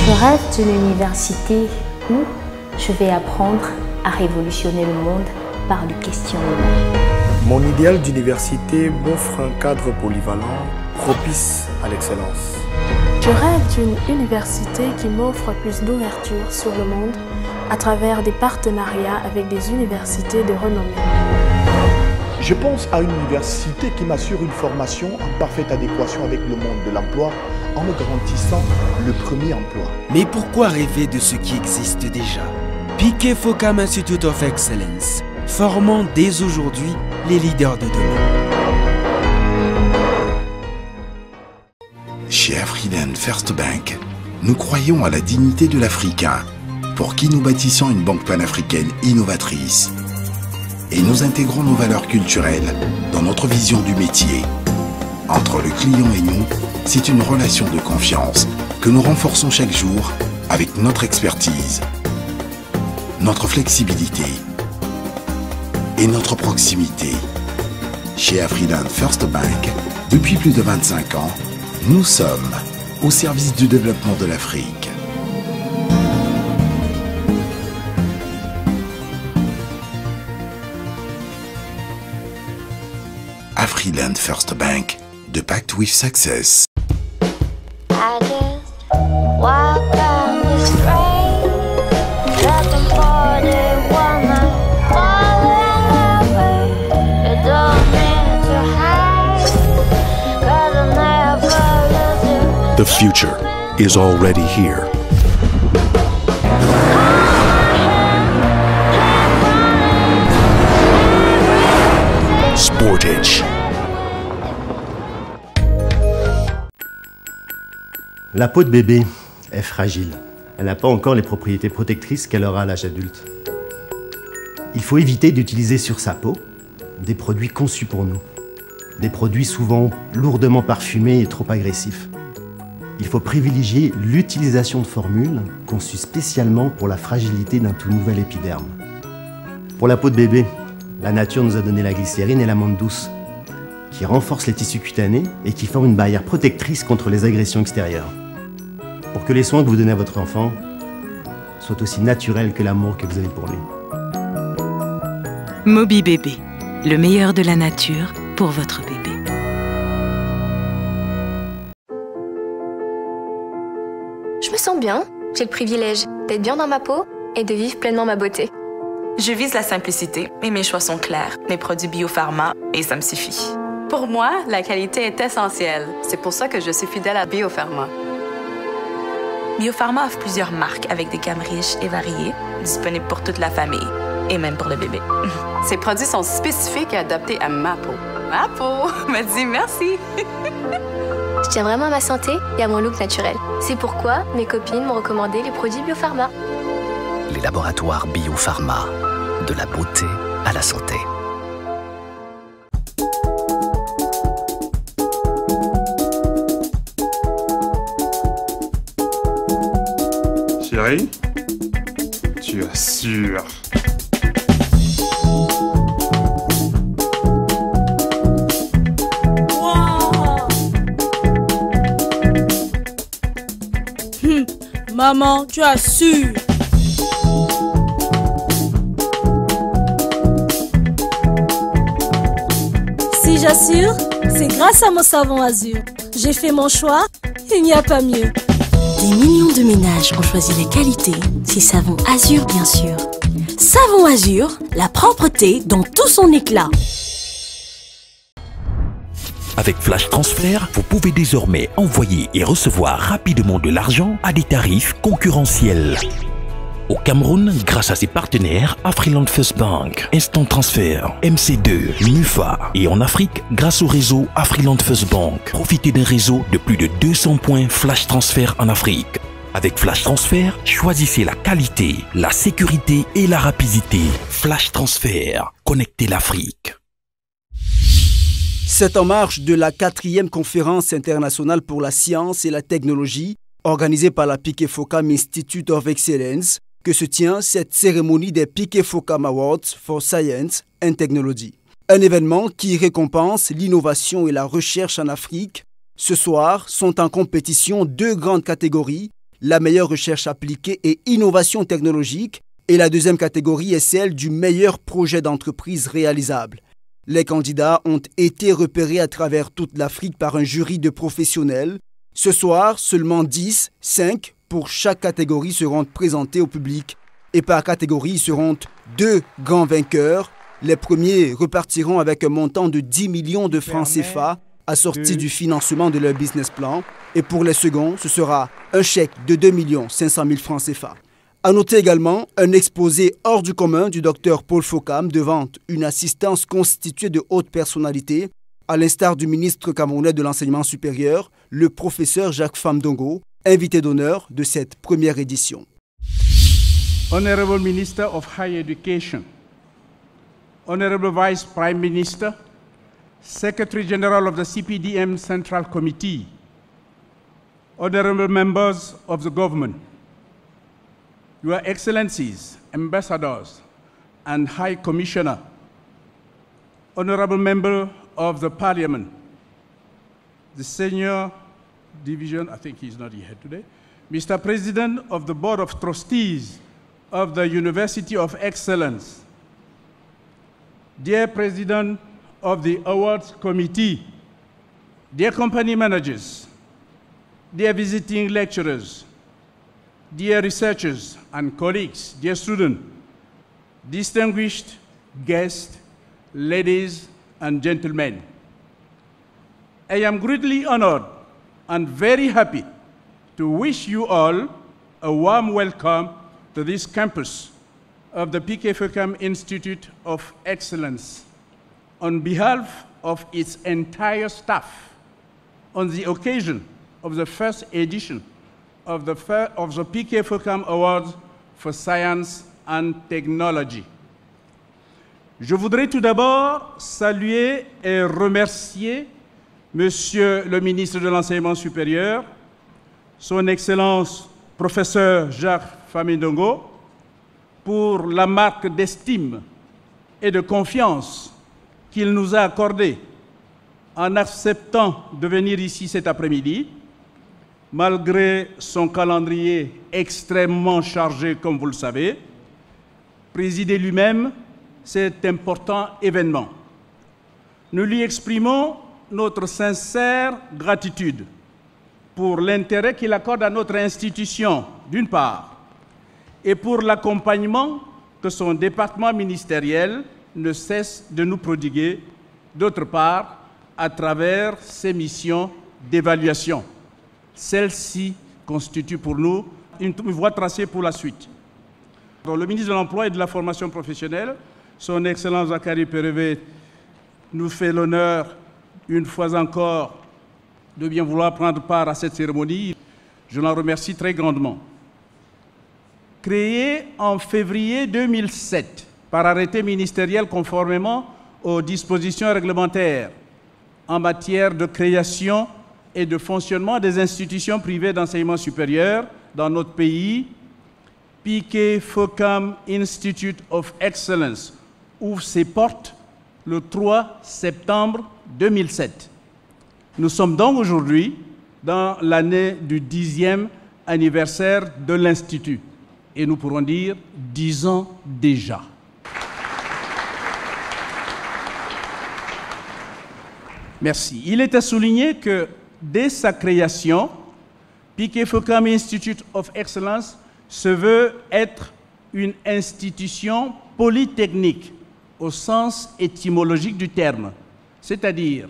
Je rêve d'une université où je vais apprendre à révolutionner le monde par le questionnement. Mon idéal d'université m'offre un cadre polyvalent, propice à l'excellence. Je rêve d'une université qui m'offre plus d'ouverture sur le monde à travers des partenariats avec des universités de renommée. Je pense à une université qui m'assure une formation en parfaite adéquation avec le monde de l'emploi en me garantissant le premier emploi. Mais pourquoi rêver de ce qui existe déjà? Piquet Focam Institute of Excellence, formant dès aujourd'hui les leaders de demain. Chez Afriland First Bank, nous croyons à la dignité de l'Africain, pour qui nous bâtissons une banque panafricaine innovatrice. Et nous intégrons nos valeurs culturelles dans notre vision du métier. Entre le client et nous, c'est une relation de confiance que nous renforçons chaque jour avec notre expertise, notre flexibilité et notre proximité. Chez Afriland First Bank, depuis plus de 25 ans, nous sommes au service du développement de l'Afrique. Afriland First Bank, the pact with success. I just walk down the street, looking for the woman, falling over. You don't need to hide, 'cause I never lose you. The future is already here. Sportage. La peau de bébé est fragile. Elle n'a pas encore les propriétés protectrices qu'elle aura à l'âge adulte. Il faut éviter d'utiliser sur sa peau des produits conçus pour nous. Des produits souvent lourdement parfumés et trop agressifs. Il faut privilégier l'utilisation de formules conçues spécialement pour la fragilité d'un tout nouvel épiderme. Pour la peau de bébé, la nature nous a donné la glycérine et l'amande douce, qui renforcent les tissus cutanés et qui forment une barrière protectrice contre les agressions extérieures. Pour que les soins que vous donnez à votre enfant soient aussi naturels que l'amour que vous avez pour lui. Moby Bébé, le meilleur de la nature pour votre bébé. Je me sens bien, j'ai le privilège d'être bien dans ma peau et de vivre pleinement ma beauté. Je vise la simplicité, mais mes choix sont clairs. Mes produits biopharma, et ça me suffit. Pour moi, la qualité est essentielle. C'est pour ça que je suis fidèle à Biopharma. Biopharma offre plusieurs marques avec des gammes riches et variées, disponibles pour toute la famille, et même pour le bébé. Ces produits sont spécifiques et adaptés à ma peau. Ma peau me dit merci. Je tiens vraiment à ma santé et à mon look naturel. C'est pourquoi mes copines m'ont recommandé les produits Biopharma. Les laboratoires Biopharma, de la beauté à la santé. Chérie, tu assures. Maman, tu assures. Si j'assure, c'est grâce à mon savon Azur. J'ai fait mon choix, il n'y a pas mieux. Des millions de ménages ont choisi la qualité, c'est savon Azur bien sûr. Savon Azur, la propreté dans tout son éclat. Avec Flash Transfert, vous pouvez désormais envoyer et recevoir rapidement de l'argent à des tarifs concurrentiels. Au Cameroun, grâce à ses partenaires Afriland First Bank, Instant Transfer, MC2, MUFA et en Afrique, grâce au réseau Afriland First Bank, profitez d'un réseau de plus de 200 points Flash Transfert en Afrique. Avec Flash Transfert, choisissez la qualité, la sécurité et la rapidité. Flash Transfert, connectez l'Afrique. C'est en marge de la 4e conférence internationale pour la science et la technologie, organisée par la Piquet Focam Institute of Excellence, que se tient cette cérémonie des Piquet Focam Awards for Science and Technology. Un événement qui récompense l'innovation et la recherche en Afrique. Ce soir sont en compétition 2 grandes catégories la meilleure recherche appliquée et innovation technologique. Et la deuxième catégorie est celle du meilleur projet d'entreprise réalisable. Les candidats ont été repérés à travers toute l'Afrique par un jury de professionnels. Ce soir, seulement 5 pour chaque catégorie seront présentés au public. Et par catégorie seront 2 grands vainqueurs. Les premiers repartiront avec un montant de 10 millions de francs CFA assorti du financement de leur business plan. Et pour les seconds, ce sera un chèque de 2 500 000 francs CFA. À noter également un exposé hors du commun du Dr Paul Fokam devant une assistance constituée de hautes personnalités, à l'instar du ministre camerounais de l'enseignement supérieur, le professeur Jacques Famdongo, invité d'honneur de cette première édition. Honorable Minister of Higher Education, Honorable Vice Prime Minister, Secretary General of the CPDM Central Committee, Honorable Members of the Government, Your Excellencies, Ambassadors, and High Commissioner, Honorable Member of the Parliament, the Senior Division, I think he's not here today, Mr. President of the Board of Trustees of the University of Excellence, dear President of the Awards Committee, dear company managers, dear visiting lecturers, dear researchers and colleagues, dear students, distinguished guests, ladies and gentlemen, I am greatly honored and very happy to wish you all a warm welcome to this campus of the P.K. Fokam Institute of Excellence on behalf of its entire staff on the occasion of the first edition of the P.K. Fokam Awards for Science and Technology. Je voudrais tout d'abord saluer et remercier Monsieur le ministre de l'Enseignement supérieur, Son Excellence Professeur Jacques Famdongo, pour la marque d'estime et de confiance qu'il nous a accordée en acceptant de venir ici cet après-midi, malgré son calendrier extrêmement chargé, comme vous le savez, présider lui-même cet important événement. Nous lui exprimons notre sincère gratitude pour l'intérêt qu'il accorde à notre institution, d'une part, et pour l'accompagnement que son département ministériel ne cesse de nous prodiguer, d'autre part, à travers ses missions d'évaluation. Celle-ci constitue pour nous une voie tracée pour la suite. Le ministre de l'Emploi et de la Formation professionnelle, Son Excellence Zachary Perevet, nous fait l'honneur, une fois encore, de bien vouloir prendre part à cette cérémonie. Je l'en remercie très grandement. Créé en février 2007 par arrêté ministériel conformément aux dispositions réglementaires en matière de création et de fonctionnement des institutions privées d'enseignement supérieur dans notre pays, P.K. Fokam Institute of Excellence ouvre ses portes le 3 septembre 2007. Nous sommes donc aujourd'hui dans l'année du 10e anniversaire de l'Institut. Et nous pourrons dire 10 ans déjà. Merci. Il est à souligner que dès sa création, P.K. Fokam Institute of Excellence se veut être une institution polytechnique au sens étymologique du terme, c'est-à-dire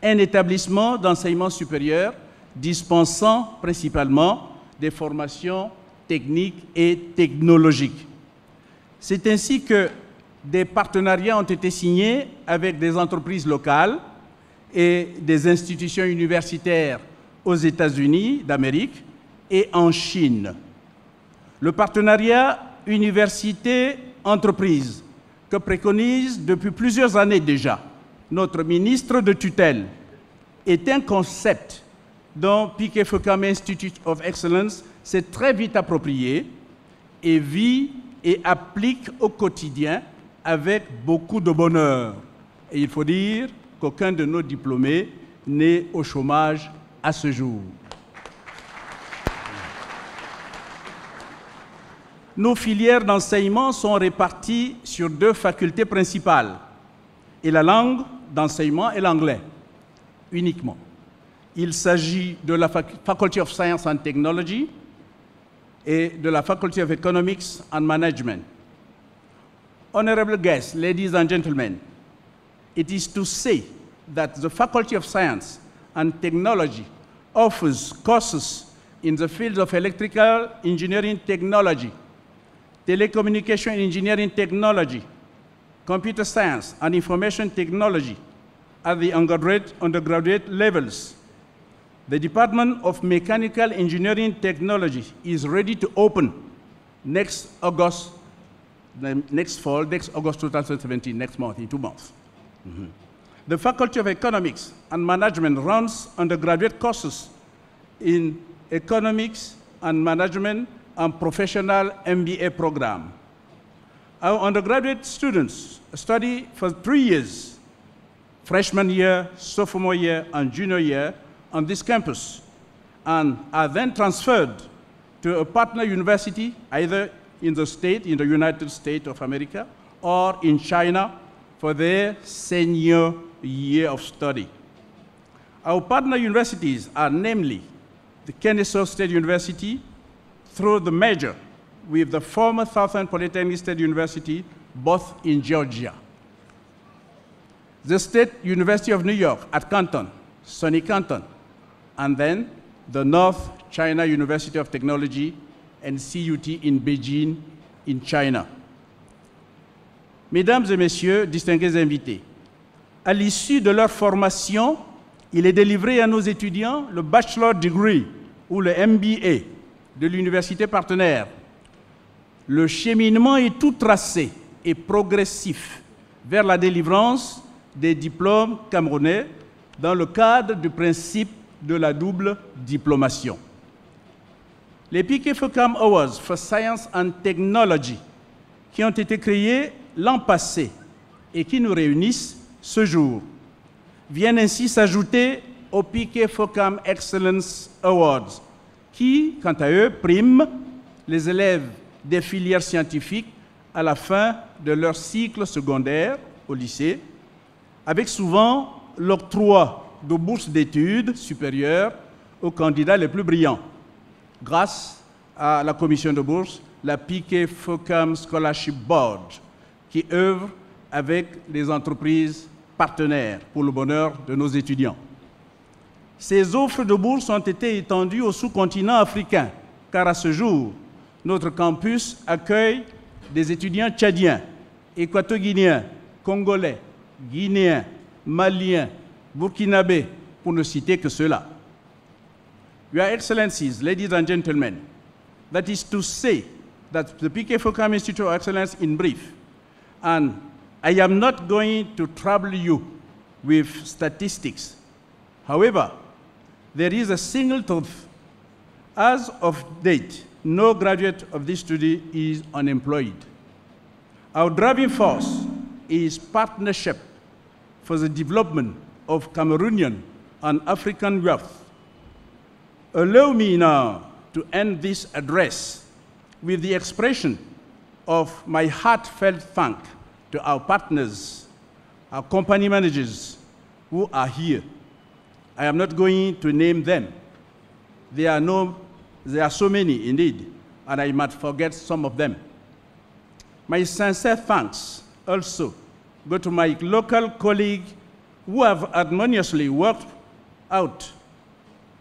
un établissement d'enseignement supérieur dispensant principalement des formations techniques et technologiques. C'est ainsi que des partenariats ont été signés avec des entreprises locales et des institutions universitaires aux États-Unis d'Amérique et en Chine. Le partenariat université-entreprise que préconise depuis plusieurs années déjà notre ministre de tutelle est un concept dont P.K. Fokam Institute of Excellence s'est très vite approprié et vit et applique au quotidien avec beaucoup de bonheur. Et il faut dire qu'aucun de nos diplômés n'est au chômage à ce jour. Nos filières d'enseignement sont réparties sur 2 facultés principales, et la langue d'enseignement est l'anglais, uniquement. Il s'agit de la Faculty of Science and Technology et de la Faculty of Economics and Management. Honorable guests, ladies and gentlemen, it is to say that the Faculty of Science and Technology offers courses in the fields of electrical engineering technology, telecommunication engineering technology, computer science and information technology at the undergraduate levels. The Department of Mechanical Engineering Technology is ready to open next August 2017, next month, in 2 months. The Faculty of Economics and Management runs undergraduate courses in economics and management and professional MBA program. Our undergraduate students study for 3 years, freshman year, sophomore year, and junior year on this campus, and are then transferred to a partner university, either in the United States of America, or in China for their senior year of study. Our partner universities are namely the Kennesaw State University, through the merger with the former Southern Polytechnic State University, both in Georgia. The State University of New York at Canton, SUNY Canton, and then the North China University of Technology and CUT in Beijing, in China. Mesdames et messieurs, distingués invités, à l'issue de leur formation, il est délivré à nos étudiants le Bachelor Degree ou le MBA de l'université partenaire. Le cheminement est tout tracé et progressif vers la délivrance des diplômes camerounais dans le cadre du principe de la double diplomation. Les Piquet Focam Awards for Science and Technology, qui ont été créés l'an passé et qui nous réunissent ce jour, viennent ainsi s'ajouter aux Piquet Focam Excellence Awards, qui, quant à eux, priment les élèves des filières scientifiques à la fin de leur cycle secondaire au lycée, avec souvent l'octroi de bourses d'études supérieures aux candidats les plus brillants, grâce à la commission de bourse, la Piquet Focam Scholarship Board, qui œuvre avec les entreprises partenaires pour le bonheur de nos étudiants. Ces offres de bourse ont été étendues au sous-continent africain, car à ce jour, notre campus accueille des étudiants tchadiens, équato-guinéens, congolais, guinéens, maliens, burkinabés, pour ne citer que ceux-là. Your Excellencies, ladies and gentlemen, that is to say that the Piquet Focam Institute of Excellence in brief, and I am not going to trouble you with statistics. However, there is a single truth. As of date, no graduate of this study is unemployed. Our driving force is partnership for the development of Cameroonian and African youth. Allow me now to end this address with the expression of my heartfelt thanks to our partners, our company managers who are here. I am not going to name them. There are so many indeed, and I might forget some of them. My sincere thanks also go to my local colleagues who have harmoniously worked out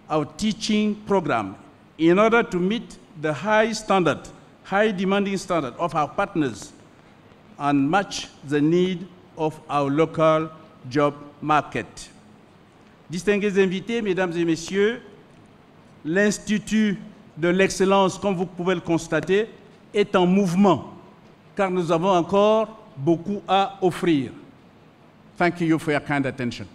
our teaching program in order to meet the high demanding standard of our partners and match the need of our local job market. Distingués invités, mesdames et messieurs, l'Institut de l'excellence, comme vous pouvez le constater, est en mouvement, car nous avons encore beaucoup à offrir. Thank you for your kind attention.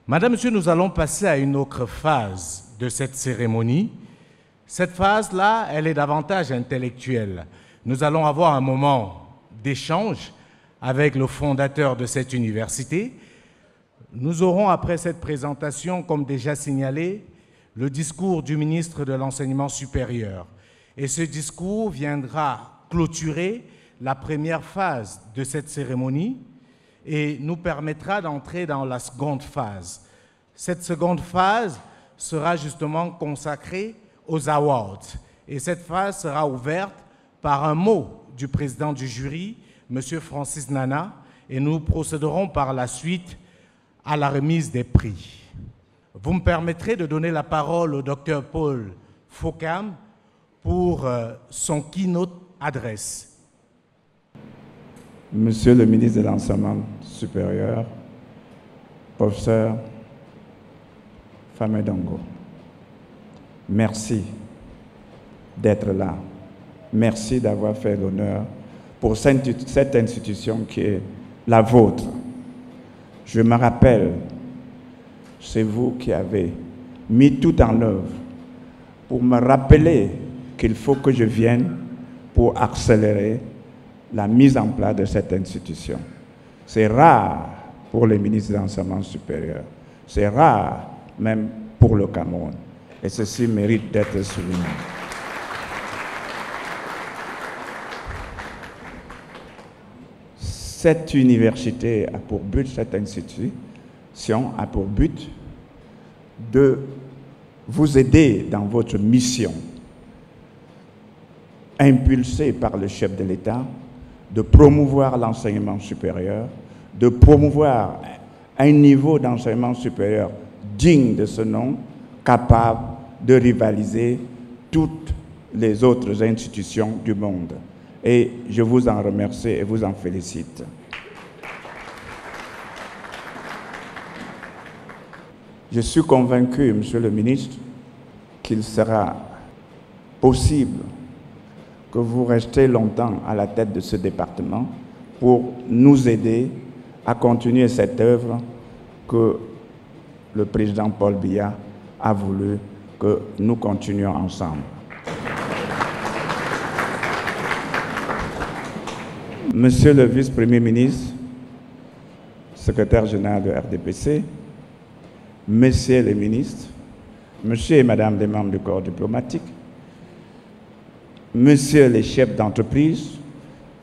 Madame, Monsieur, nous allons passer à une autre phase de cette cérémonie. Cette phase-là, elle est davantage intellectuelle. Nous allons avoir un moment d'échange avec le fondateur de cette université, Nous aurons, après cette présentation, comme déjà signalé, le discours du ministre de l'Enseignement supérieur. Et ce discours viendra clôturer la première phase de cette cérémonie et nous permettra d'entrer dans la seconde phase. Cette seconde phase sera justement consacrée aux awards. Et cette phase sera ouverte par un mot du président du jury, M. Francis Nana, et nous procéderons par la suite à la remise des prix. Vous me permettrez de donner la parole au Dr Paul Fokam pour son keynote address. Monsieur le ministre de l'Enseignement supérieur, professeur Famedongo, merci d'être là. Merci d'avoir fait l'honneur pour cette institution qui est la vôtre. Je me rappelle, c'est vous qui avez mis tout en œuvre pour me rappeler qu'il faut que je vienne pour accélérer la mise en place de cette institution. C'est rare pour les ministres de l'Enseignement supérieur. C'est rare même pour le Cameroun. Et ceci mérite d'être souligné. Cette université a pour but, cette institution a pour but de vous aider dans votre mission, impulsée par le chef de l'État, de promouvoir l'enseignement supérieur, de promouvoir un niveau d'enseignement supérieur digne de ce nom, capable de rivaliser toutes les autres institutions du monde. Et je vous en remercie et vous en félicite. Je suis convaincu, Monsieur le ministre, qu'il sera possible que vous restiez longtemps à la tête de ce département pour nous aider à continuer cette œuvre que le président Paul Biya a voulu que nous continuions ensemble. Monsieur le vice-premier ministre, secrétaire général de RDPC, messieurs les ministres, monsieur et madame les membres du corps diplomatique, messieurs les chefs d'entreprise,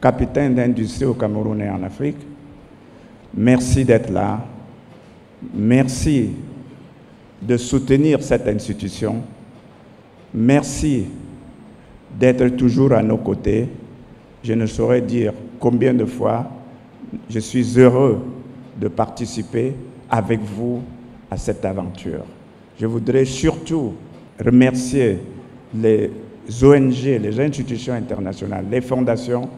capitaines d'industrie au Cameroun et en Afrique, merci d'être là. Merci de soutenir cette institution. Merci d'être toujours à nos côtés. Je ne saurais dire combien de fois je suis heureux de participer avec vous à cette aventure. Je voudrais surtout remercier les ONG, les institutions internationales, les fondations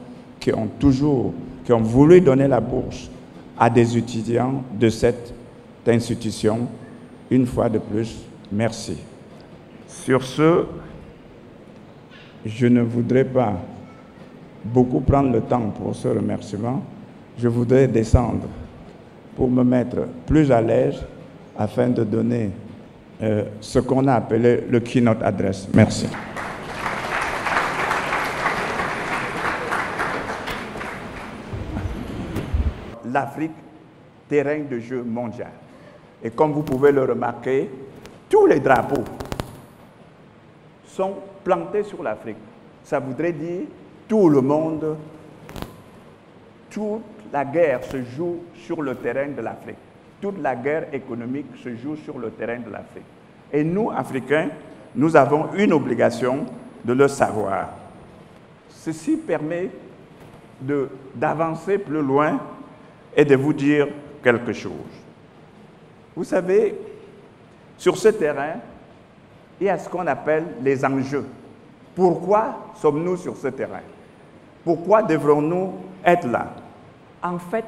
qui ont voulu donner la bourse à des étudiants de cette institution. Une fois de plus, merci. Sur ce, je ne voudrais pas beaucoup prendre le temps pour ce remerciement. Je voudrais descendre pour me mettre plus à l'aise afin de donner ce qu'on a appelé le keynote address. Merci. L'Afrique, terrain de jeu mondial. Et comme vous pouvez le remarquer, tous les drapeaux sont plantés sur l'Afrique. Ça voudrait dire tout le monde, toute la guerre se joue sur le terrain de l'Afrique. Toute la guerre économique se joue sur le terrain de l'Afrique. Et nous, Africains, nous avons une obligation de le savoir. Ceci permet d'avancer plus loin et de vous dire quelque chose. Vous savez, sur ce terrain, il y a ce qu'on appelle les enjeux. Pourquoi sommes-nous sur ce terrain? Pourquoi devrons-nous être là? En fait,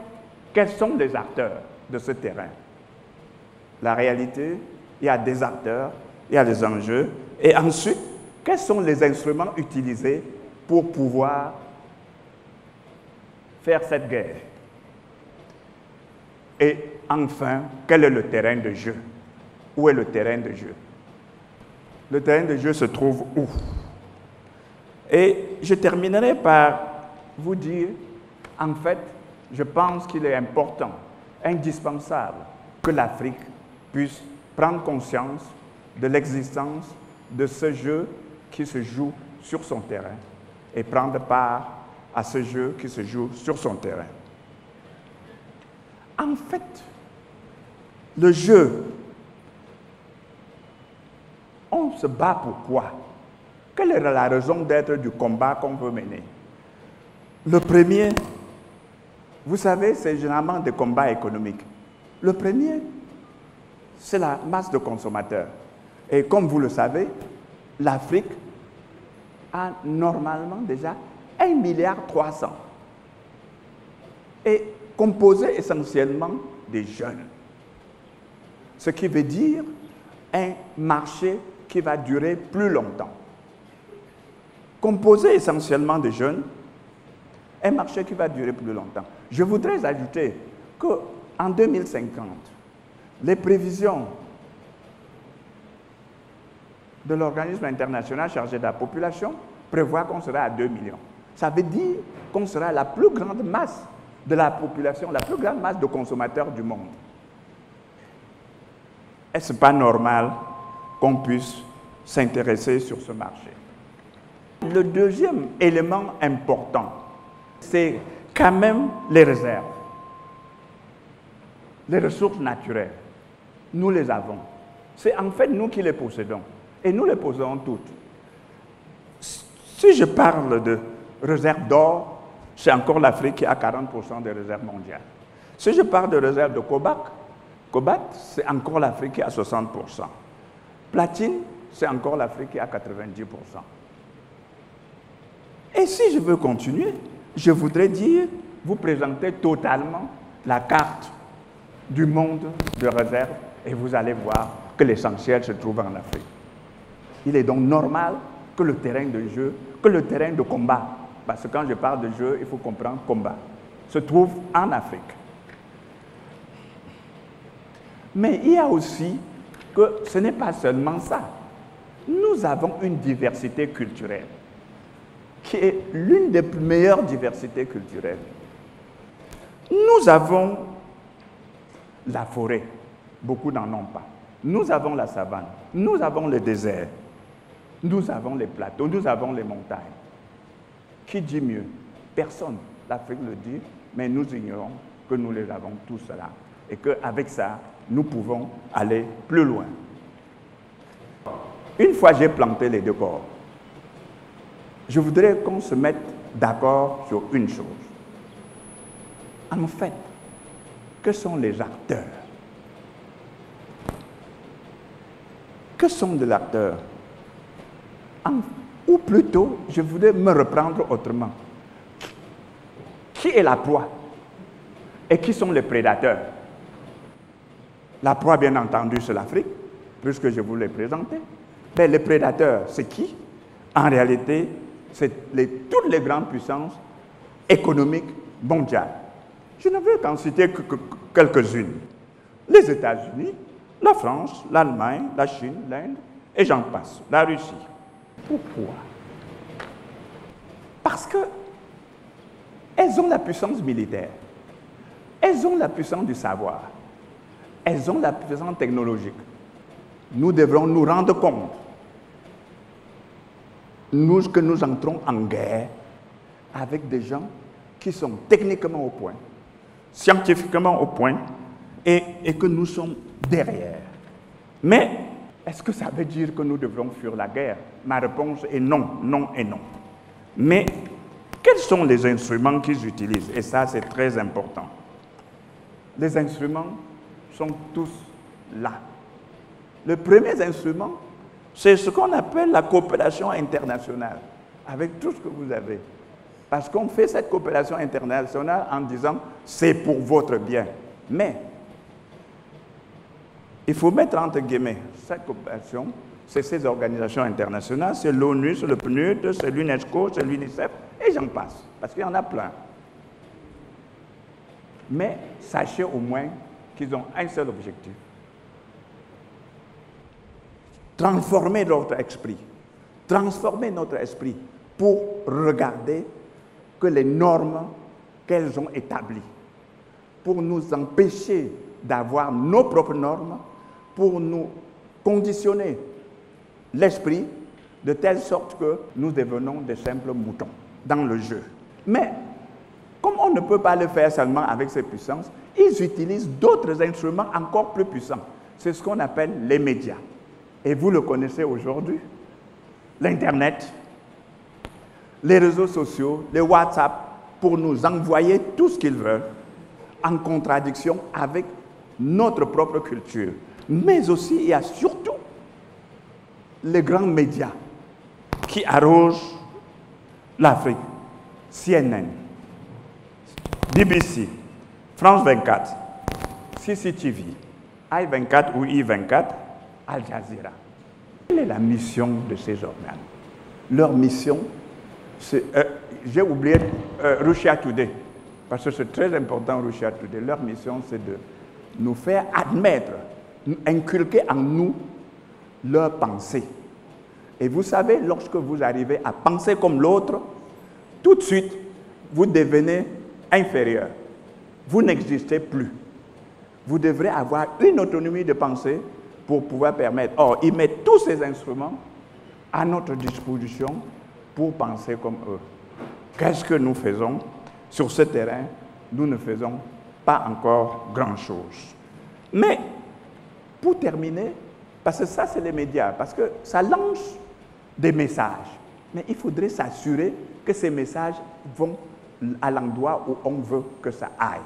quels sont les acteurs de ce terrain? La réalité, il y a des acteurs, il y a des enjeux. Et ensuite, quels sont les instruments utilisés pour pouvoir faire cette guerre? Et enfin, quel est le terrain de jeu? Où est le terrain de jeu? Le terrain de jeu se trouve où? Et je terminerai par vous dire, en fait, je pense qu'il est important, indispensable, que l'Afrique puisse prendre conscience de l'existence de ce jeu qui se joue sur son terrain et prendre part à ce jeu qui se joue sur son terrain. En fait, le jeu, on se bat pour quoi? Quelle est la raison d'être du combat qu'on veut mener? Le premier, vous savez, c'est généralement des combats économiques. Le premier, c'est la masse de consommateurs. Et comme vous le savez, l'Afrique a normalement déjà 1,3 milliard et composé essentiellement des jeunes. Ce qui veut dire un marché qui va durer plus longtemps. Composé essentiellement de jeunes, un marché qui va durer plus longtemps. Je voudrais ajouter qu'en 2050, les prévisions de l'organisme international chargé de la population prévoient qu'on sera à 2 millions. Ça veut dire qu'on sera la plus grande masse de la population, la plus grande masse de consommateurs du monde. Est-ce pas normal qu'on puisse s'intéresser sur ce marché? Le deuxième élément important, c'est quand même les réserves. Les ressources naturelles, nous les avons. C'est en fait nous qui les possédons. Et nous les possédons toutes. Si je parle de réserves d'or, c'est encore l'Afrique qui a 40% des réserves mondiales. Si je parle de réserves de cobalt, c'est encore l'Afrique qui a 60%. Platine, c'est encore l'Afrique qui a 90%. Et si je veux continuer, je voudrais vous présenter totalement la carte du monde de réserve et vous allez voir que l'essentiel se trouve en Afrique. Il est donc normal que le terrain de jeu, que le terrain de combat, parce que quand je parle de jeu, il faut comprendre combat, se trouve en Afrique. Mais il y a aussi que ce n'est pas seulement ça. Nous avons une diversité culturelle qui est l'une des meilleures diversités culturelles. Nous avons la forêt, beaucoup n'en ont pas. Nous avons la savane, nous avons le désert, nous avons les plateaux, nous avons les montagnes. Qui dit mieux? Personne. L'Afrique le dit, mais nous ignorons que nous les avons tous là. Et qu'avec ça, nous pouvons aller plus loin. Une fois j'ai planté les décors, je voudrais qu'on se mette d'accord sur une chose. En fait, que sont les acteurs? Que sont les acteurs? Ou plutôt, je voudrais me reprendre autrement. Qui est la proie? Et qui sont les prédateurs? La proie, bien entendu, c'est l'Afrique, puisque je vous l'ai présenté. Mais les prédateurs, c'est qui? En réalité, c'est toutes les grandes puissances économiques mondiales. Je ne veux qu'en citer que quelques-unes. Les États-Unis, la France, l'Allemagne, la Chine, l'Inde, et j'en passe, la Russie. Pourquoi? Parce qu'elles ont la puissance militaire, elles ont la puissance du savoir, elles ont la puissance technologique. Nous devrons nous rendre compte, que nous entrons en guerre avec des gens qui sont techniquement au point, scientifiquement au point, et que nous sommes derrière. Mais est-ce que ça veut dire que nous devrons fuir la guerre? Ma réponse est non, non et non. Mais quels sont les instruments qu'ils utilisent? Et ça, c'est très important. Les instruments sont tous là. Le premier instrument, c'est ce qu'on appelle la coopération internationale, avec tout ce que vous avez. Parce qu'on fait cette coopération internationale en disant « c'est pour votre bien ». Mais il faut mettre entre guillemets cette coopération, c'est ces organisations internationales, c'est l'ONU, c'est le PNUD, c'est l'UNESCO, c'est l'UNICEF, et j'en passe, parce qu'il y en a plein. Mais sachez au moins qu'ils ont un seul objectif. Transformer notre esprit. Transformer notre esprit pour regarder que les normes qu'elles ont établies, pour nous empêcher d'avoir nos propres normes pour nous conditionner l'esprit de telle sorte que nous devenons des simples moutons dans le jeu. Mais comme on ne peut pas le faire seulement avec ces puissances, ils utilisent d'autres instruments encore plus puissants. C'est ce qu'on appelle les médias. Et vous le connaissez aujourd'hui, l'Internet, les réseaux sociaux, les WhatsApp, pour nous envoyer tout ce qu'ils veulent en contradiction avec notre propre culture. Mais aussi, il y a surtout les grands médias qui arrosent l'Afrique. CNN, BBC, France 24, CCTV, I24 ou I24, Al Jazeera. Quelle est la mission de ces organes? Leur mission, c'est... j'ai oublié Russia Today, parce que c'est très important, Russia Today. Leur mission, c'est de nous faire admettre, inculquer en nous leur pensée. Et vous savez, lorsque vous arrivez à penser comme l'autre, tout de suite, vous devenez inférieur. Vous n'existez plus. Vous devrez avoir une autonomie de pensée pour pouvoir permettre. Or, ils mettent tous ces instruments à notre disposition pour penser comme eux. Qu'est-ce que nous faisons sur ce terrain? Nous ne faisons pas encore grand-chose. Mais, pour terminer, parce que ça, c'est les médias, parce que ça lance des messages. Mais il faudrait s'assurer que ces messages vont à l'endroit où on veut que ça aille.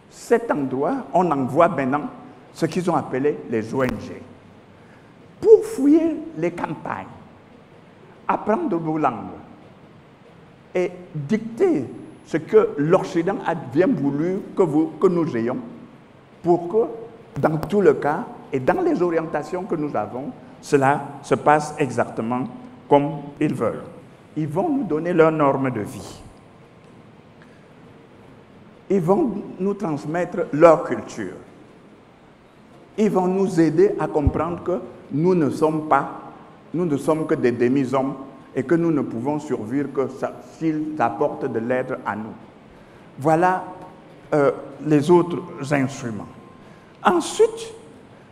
Cet endroit, on envoie maintenant ce qu'ils ont appelé les ONG. Pour fouiller les campagnes, apprendre vos langues et dicter ce que l'Occident a bien voulu que nous ayons, pour que, dans tout le cas et dans les orientations que nous avons, cela se passe exactement comme ils veulent. Ils vont nous donner leurs normes de vie. Ils vont nous transmettre leur culture. Ils vont nous aider à comprendre que nous ne sommes que des demi-hommes et que nous ne pouvons survivre que s'ils apportent de l'aide à nous. Voilà les autres instruments. Ensuite,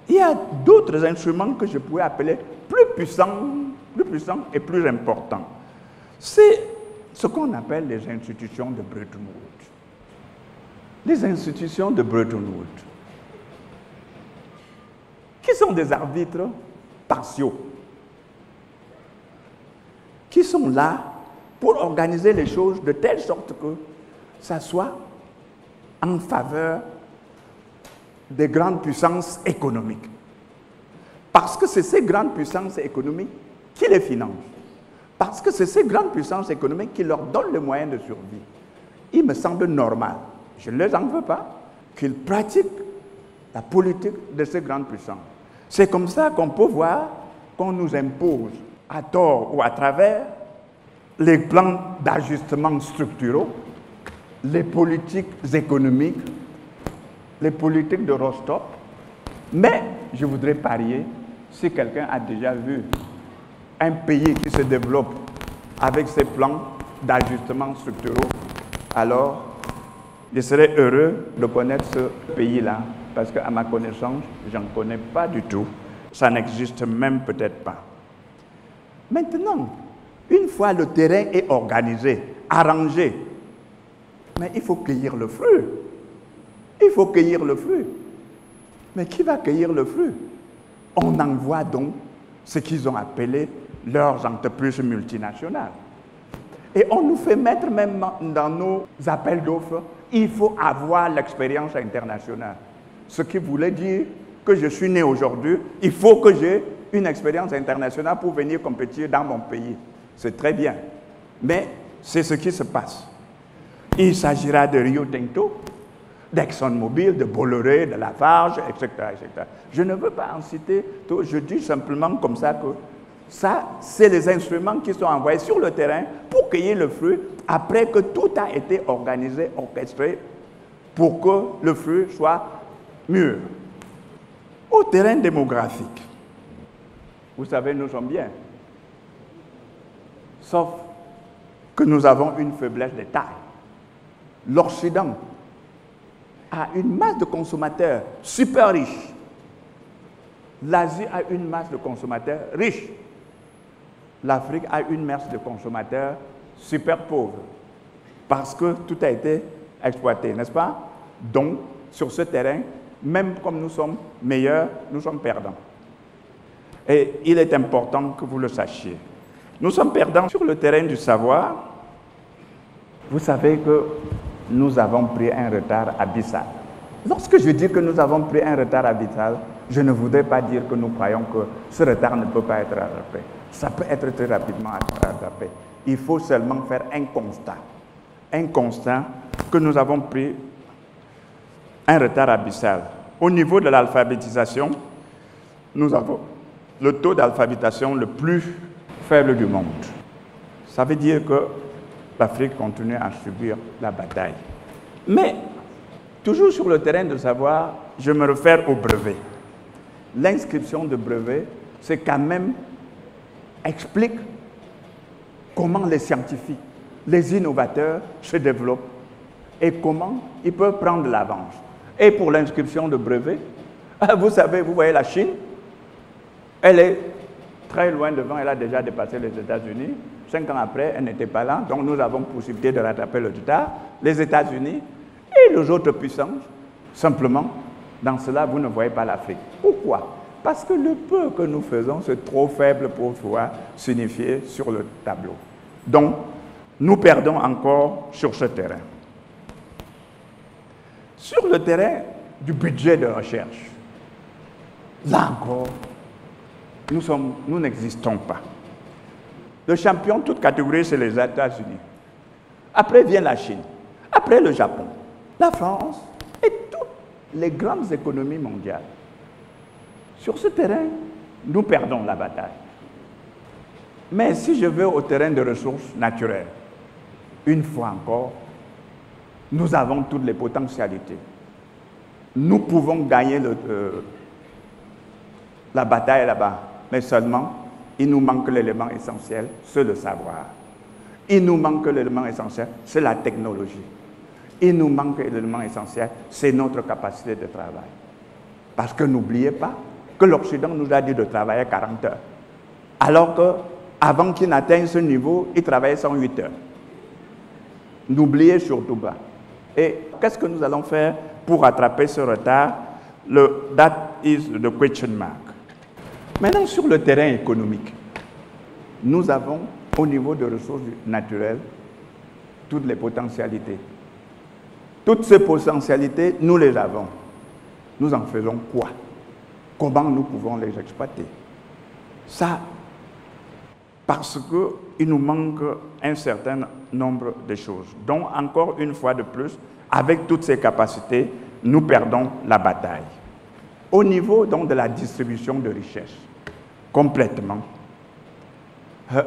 il y a d'autres instruments que je pourrais appeler plus puissants et plus importants. C'est ce qu'on appelle les institutions de Bretton Woods. Les institutions de Bretton Woods, qui sont des arbitres partiaux, qui sont là pour organiser les choses de telle sorte que ça soit en faveur des grandes puissances économiques. Parce que c'est ces grandes puissances économiques qui les financent. Parce que c'est ces grandes puissances économiques qui leur donnent les moyens de survie. Il me semble normal, je ne les en veux pas, qu'ils pratiquent la politique de ces grandes puissances. C'est comme ça qu'on peut voir qu'on nous impose, à tort ou à travers, les plans d'ajustement structuraux, les politiques économiques, les politiques de Rostov. Mais je voudrais parier, si quelqu'un a déjà vu un pays qui se développe avec ces plans d'ajustement structuraux, alors je serais heureux de connaître ce pays-là, parce qu'à ma connaissance, je n'en connais pas du tout. Ça n'existe même peut-être pas. Maintenant, une fois le terrain est organisé, arrangé, mais il faut cueillir le fruit. Il faut cueillir le fruit. Mais qui va cueillir le fruit? On envoie donc ce qu'ils ont appelé leurs entreprises multinationales. Et on nous fait mettre même dans nos appels d'offres, il faut avoir l'expérience internationale. Ce qui voulait dire que je suis né aujourd'hui, il faut que j'ai une expérience internationale pour venir compétir dans mon pays. C'est très bien. Mais c'est ce qui se passe. Il s'agira de Rio Tinto, d'ExxonMobil, de Bolloré, de Lafarge, etc., etc. Je ne veux pas en citer tout. Je dis simplement comme ça que ça, c'est les instruments qui sont envoyés sur le terrain pour cueillir le fruit après que tout a été organisé, orchestré pour que le fruit soit mûr. Au terrain démographique, vous savez, nous sommes bien. Sauf que nous avons une faiblesse de taille. L'Occident a une masse de consommateurs super riches. L'Asie a une masse de consommateurs riches. L'Afrique a une masse de consommateurs super pauvres. Parce que tout a été exploité, n'est-ce pas? Donc, sur ce terrain, même comme nous sommes meilleurs, nous sommes perdants. Et il est important que vous le sachiez. Nous sommes perdants sur le terrain du savoir. Vous savez que nous avons pris un retard abyssal. Lorsque je dis que nous avons pris un retard abyssal, je ne voudrais pas dire que nous croyons que ce retard ne peut pas être rattrapé. Ça peut être très rapidement rattrapé. Il faut seulement faire un constat. Un constat que nous avons pris un retard abyssal. Au niveau de l'alphabétisation, nous avons le taux d'alphabétisation le plus faible du monde. Ça veut dire que l'Afrique continue à subir la bataille. Mais, toujours sur le terrain de savoir, je me réfère au brevet. L'inscription de brevet, c'est quand même explique comment les scientifiques, les innovateurs se développent et comment ils peuvent prendre l'avance. Et pour l'inscription de brevet, vous savez, vous voyez la Chine, elle est très loin devant, elle a déjà dépassé les États-Unis. 5 ans après, elle n'était pas là, donc nous avons possibilité de rattraper le retard. Les États-Unis et les autres puissances, simplement, dans cela, vous ne voyez pas l'Afrique. Pourquoi? Parce que le peu que nous faisons, c'est trop faible pour pouvoir s'unifier sur le tableau. Donc, nous perdons encore sur ce terrain. Sur le terrain du budget de recherche, là encore, nous n'existons pas. Le champion, toute catégorie, c'est les États-Unis. Après vient la Chine. Après le Japon, la France et toutes les grandes économies mondiales. Sur ce terrain, nous perdons la bataille. Mais si je vais au terrain de ressources naturelles, une fois encore, nous avons toutes les potentialités. Nous pouvons gagner la bataille là-bas, mais seulement, il nous manque l'élément essentiel, c'est le savoir. Il nous manque l'élément essentiel, c'est la technologie. Il nous manque l'élément essentiel, c'est notre capacité de travail. Parce que n'oubliez pas que l'Occident nous a dit de travailler 40 heures. Alors qu'avant qu'il n'atteigne ce niveau, il travaillait 108 heures. N'oubliez surtout pas. Et qu'est-ce que nous allons faire pour rattraper ce retard? That is the question mark. Maintenant, sur le terrain économique, nous avons, au niveau de ressources naturelles, toutes les potentialités. Toutes ces potentialités, nous les avons. Nous en faisons quoi? Comment nous pouvons les exploiter? Ça, parce qu'il nous manque un certain nombre de choses. Donc, encore une fois de plus, avec toutes ces capacités, nous perdons la bataille. Au niveau donc de la distribution de richesses, complètement,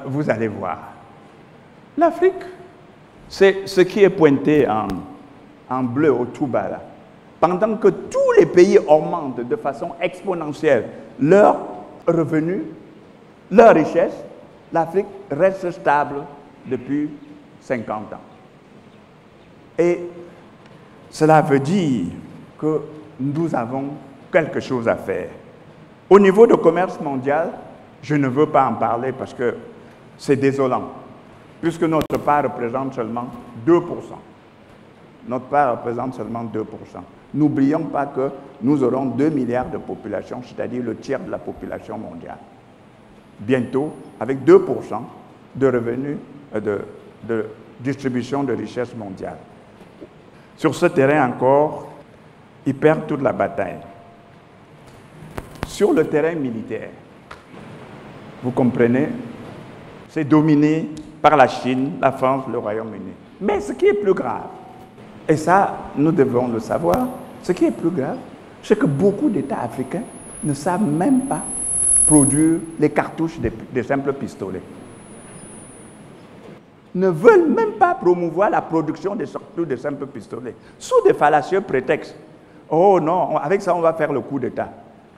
vous allez voir. L'Afrique, c'est ce qui est pointé en bleu au tout bas là. Pendant que tous les pays augmentent de façon exponentielle leurs revenus, leurs richesses, l'Afrique reste stable depuis 50 ans. Et cela veut dire que nous avons quelque chose à faire. Au niveau du commerce mondial, je ne veux pas en parler parce que c'est désolant, puisque notre part représente seulement 2%. Notre part représente seulement 2%. N'oublions pas que nous aurons 2 milliards de population, c'est-à-dire le tiers de la population mondiale. Bientôt, avec 2% de revenus de distribution de richesses mondiales. Sur ce terrain encore, ils perdent toute la bataille. Sur le terrain militaire, vous comprenez, c'est dominé par la Chine, la France, le Royaume-Uni. Mais ce qui est plus grave, et ça, nous devons le savoir, ce qui est plus grave, c'est que beaucoup d'États africains ne savent même pas produire les cartouches des simples pistolets. Ne veulent même pas promouvoir la production des cartouches des simples pistolets, sous des fallacieux prétextes. Oh non, avec ça on va faire le coup d'État.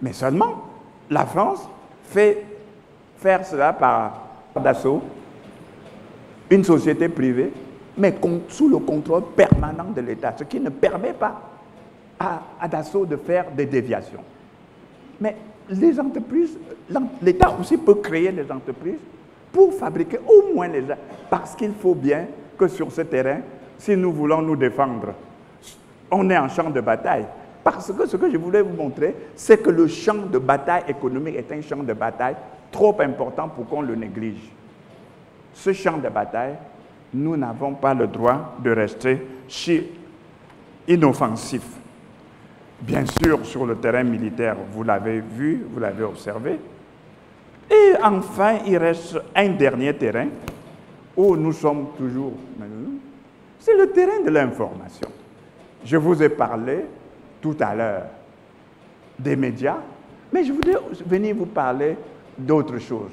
Mais seulement, la France fait faire cela par Dassault, une société privée, mais sous le contrôle permanent de l'État, ce qui ne permet pas à Dassault de faire des déviations. Mais les entreprises, l'État aussi peut créer des entreprises pour fabriquer au moins les armes. Parce qu'il faut bien que sur ce terrain, si nous voulons nous défendre, on est en champ de bataille. Parce que ce que je voulais vous montrer, c'est que le champ de bataille économique est un champ de bataille trop important pour qu'on le néglige. Ce champ de bataille, nous n'avons pas le droit de rester inoffensifs. Bien sûr, sur le terrain militaire, vous l'avez vu, vous l'avez observé. Et enfin, il reste un dernier terrain où nous sommes toujours. C'est le terrain de l'information. Je vous ai parlé tout à l'heure des médias, mais je voudrais venir vous parler d'autre chose.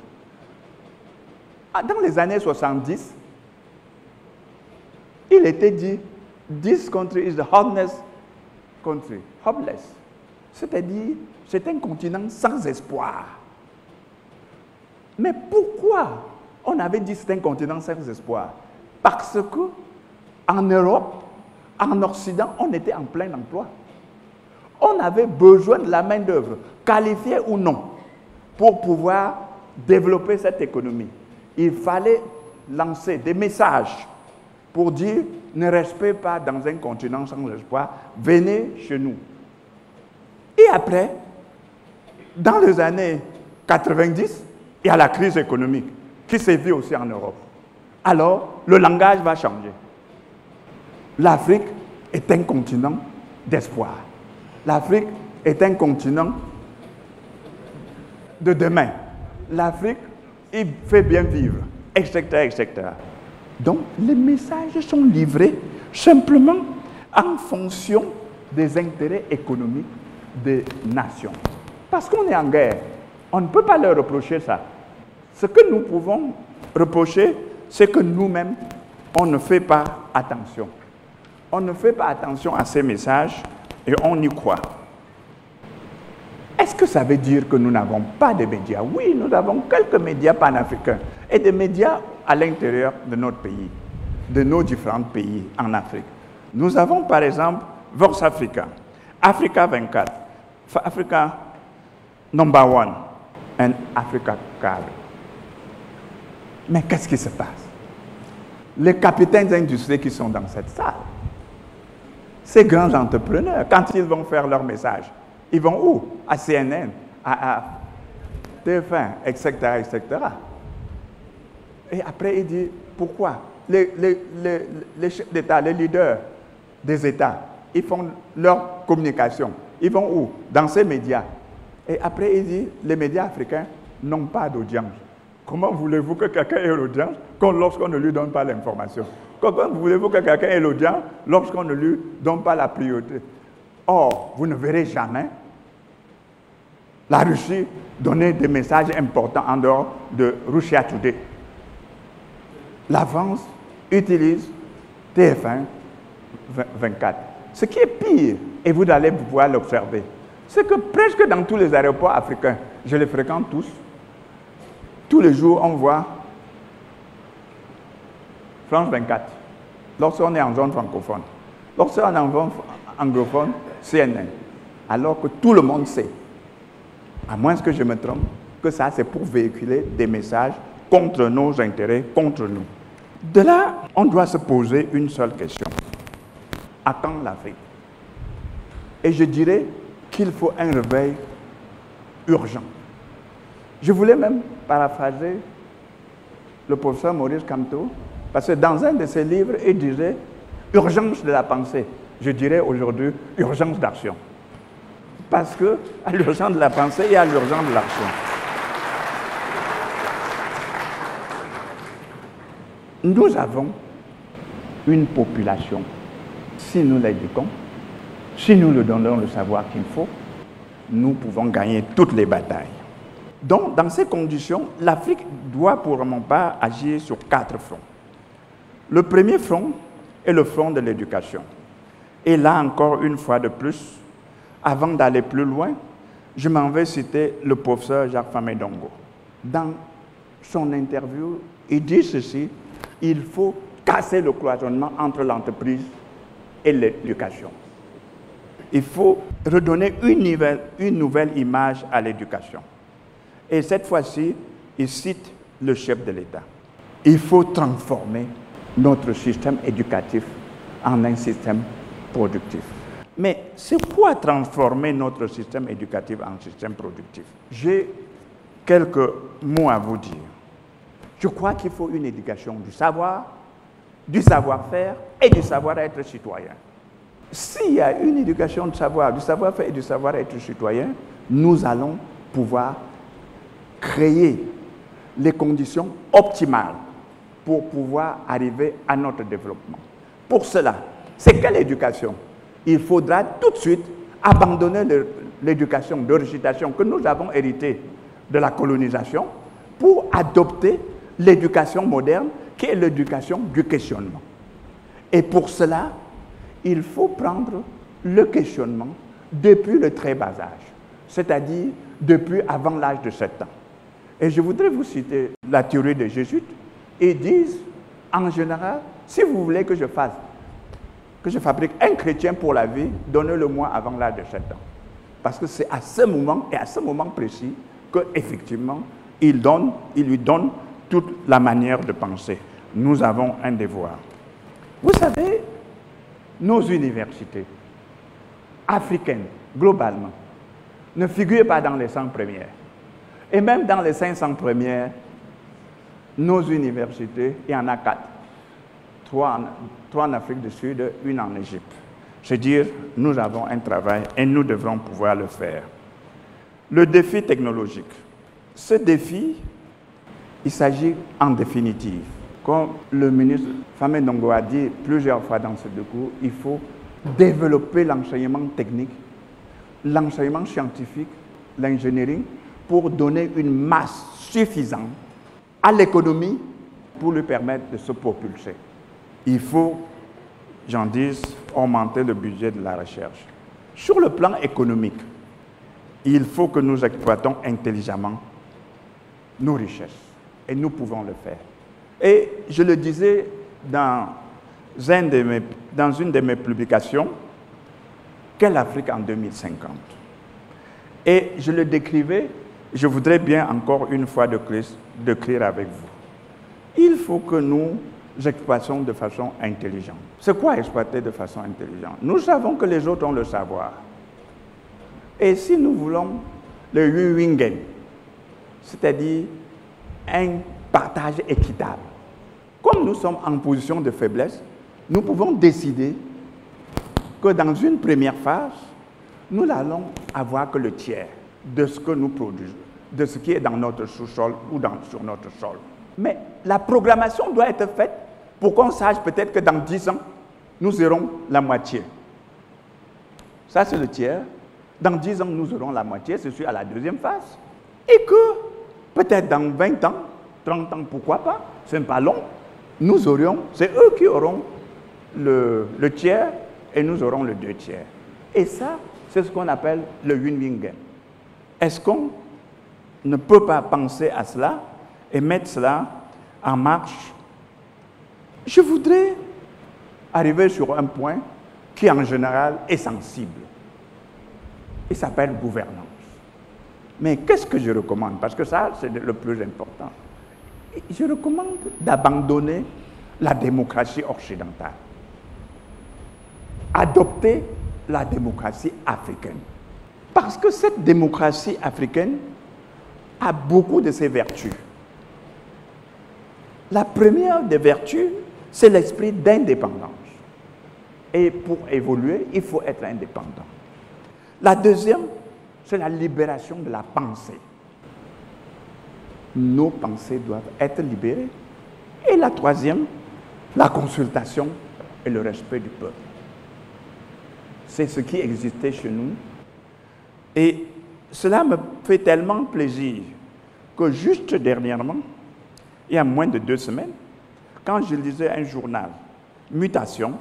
Dans les années 70, il était dit « This country is the hopeless country ». Hopeless. C'est-à-dire, c'est un continent sans espoir. Mais pourquoi on avait dit que c'est un continent sans espoir? Parce que en Europe, en Occident, on était en plein emploi. On avait besoin de la main-d'œuvre, qualifiée ou non, pour pouvoir développer cette économie. Il fallait lancer des messages pour dire ne restez pas dans un continent sans espoir, venez chez nous. Et après, dans les années 90, il y a la crise économique qui s'est vue aussi en Europe. Alors, le langage va changer. L'Afrique est un continent d'espoir. L'Afrique est un continent de demain. L'Afrique, il fait bien vivre, etc., etc. Donc, les messages sont livrés simplement en fonction des intérêts économiques des nations. Parce qu'on est en guerre, on ne peut pas leur reprocher ça. Ce que nous pouvons reprocher, c'est que nous-mêmes, on ne fait pas attention. On ne fait pas attention à ces messages et on y croit. Est-ce que ça veut dire que nous n'avons pas de médias? Oui, nous avons quelques médias panafricains et des médias à l'intérieur de notre pays, de nos différents pays en Afrique. Nous avons par exemple Vox Africa, Africa 24, Africa Number One et Africa Cable. Mais qu'est-ce qui se passe? Les capitaines d'industrie qui sont dans cette salle, ces grands entrepreneurs, quand ils vont faire leur message, ils vont où? À CNN, à TF1, etc., etc. Et après, il dit, pourquoi les chefs d'État, les leaders des États, ils font leur communication. Ils vont où? Dans ces médias. Et après, il dit, les médias africains n'ont pas d'audience. Comment voulez-vous que quelqu'un ait l'audience lorsqu'on ne lui donne pas l'information? Comment voulez-vous que quelqu'un ait l'audience lorsqu'on ne lui donne pas la priorité? Or, vous ne verrez jamais la Russie donner des messages importants en dehors de Russia Today. La France utilise TF1 24. Ce qui est pire, et vous allez pouvoir l'observer, c'est que presque dans tous les aéroports africains, je les fréquente tous les jours, on voit France 24, lorsqu'on est en zone francophone. Lorsqu'on est en zone anglophone, CNN. Alors que tout le monde sait, à moins que je me trompe, que ça c'est pour véhiculer des messages contre nos intérêts, contre nous. De là, on doit se poser une seule question. À quand l'Afrique? Et je dirais qu'il faut un réveil urgent. Je voulais même paraphraser le professeur Maurice Kamto, parce que dans un de ses livres, il disait « urgence de la pensée ». Je dirais aujourd'hui « urgence d'action ». Parce qu'à l'urgence de la pensée, il y a l'urgence de l'action. Nous avons une population. Si nous l'éduquons, si nous lui donnons le savoir qu'il faut, nous pouvons gagner toutes les batailles. Donc, dans ces conditions, l'Afrique doit pour mon part agir sur 4 fronts. Le premier front est le front de l'éducation. Et là, encore une fois de plus, avant d'aller plus loin, je m'en vais citer le professeur Jacques Famé-Dongo. Dans son interview, il dit ceci, il faut casser le cloisonnement entre l'entreprise et l'éducation. Il faut redonner une nouvelle image à l'éducation. Et cette fois-ci, il cite le chef de l'État. Il faut transformer notre système éducatif en un système productif. Mais c'est quoi transformer notre système éducatif en système productif? J'ai quelques mots à vous dire. Je crois qu'il faut une éducation du savoir, du savoir-faire et du savoir-être citoyen. S'il y a une éducation du savoir-faire et du savoir-être citoyen, nous allons pouvoir créer les conditions optimales pour pouvoir arriver à notre développement. Pour cela, c'est quelle éducation? Il faudra tout de suite abandonner l'éducation de récitation que nous avons héritée de la colonisation pour adopter l'éducation moderne qui est l'éducation du questionnement. Et pour cela, il faut prendre le questionnement depuis le très bas âge, c'est-à-dire depuis avant l'âge de 7 ans. Et je voudrais vous citer la théorie des jésuites. Ils disent, en général, si vous voulez que je fabrique un chrétien pour la vie, donnez-le-moi avant l'âge de 7 ans. Parce que c'est à ce moment, et à ce moment précis, qu'effectivement, il lui donne toute la manière de penser. Nous avons un devoir. Vous savez, nos universités africaines, globalement, ne figurent pas dans les 100 premières. Et même dans les 500 premières, nos universités, il y en a 4. 3 en Afrique du Sud, 1 en Égypte. C'est dire, nous avons un travail et nous devrons pouvoir le faire. Le défi technologique. Ce défi, il s'agit en définitive, comme le ministre Famé Ndongo a dit plusieurs fois dans ce discours, il faut développer l'enseignement technique, l'enseignement scientifique, l'ingénierie, pour donner une masse suffisante à l'économie pour lui permettre de se propulser. Il faut, j'en dis, augmenter le budget de la recherche. Sur le plan économique, il faut que nous exploitons intelligemment nos richesses. Et nous pouvons le faire. Et je le disais dans une de mes publications, quelle Afrique en 2050? Et je le décrivais, je voudrais bien encore une fois décrire avec vous. Il faut que nous exploitions de façon intelligente. C'est quoi exploiter de façon intelligente? Nous savons que les autres ont le savoir. Et si nous voulons le win-win, c'est-à-dire un partage équitable, comme nous sommes en position de faiblesse, nous pouvons décider que dans une première phase, nous n'allons avoir que le tiers de ce que nous produisons, de ce qui est dans notre sous-sol ou sur notre sol. Mais la programmation doit être faite pour qu'on sache peut-être que dans 10 ans, nous aurons la moitié. Ça, c'est le tiers. Dans 10 ans, nous aurons la moitié, c'est sûr, à la deuxième phase. Et que peut-être dans 20 ans, 30 ans, pourquoi pas, ce n'est pas long, nous aurions, c'est eux qui auront le tiers et nous aurons le 2 tiers. Et ça, c'est ce qu'on appelle le win-win game. Est-ce qu'on ne peut pas penser à cela et mettre cela en marche? Je voudrais arriver sur un point qui, en général, est sensible. Il s'appelle gouvernance. Mais qu'est-ce que je recommande? Parce que ça, c'est le plus important. Je recommande d'abandonner la démocratie occidentale. Adopter la démocratie africaine. Parce que cette démocratie africaine a beaucoup de ses vertus. La première des vertus, c'est l'esprit d'indépendance. Et pour évoluer, il faut être indépendant. La deuxième, c'est la libération de la pensée. Nos pensées doivent être libérées. Et la troisième, la consultation et le respect du peuple. C'est ce qui existait chez nous. Et cela me fait tellement plaisir que juste dernièrement, il y a moins de 2 semaines, quand je lisais un journal, Mutation,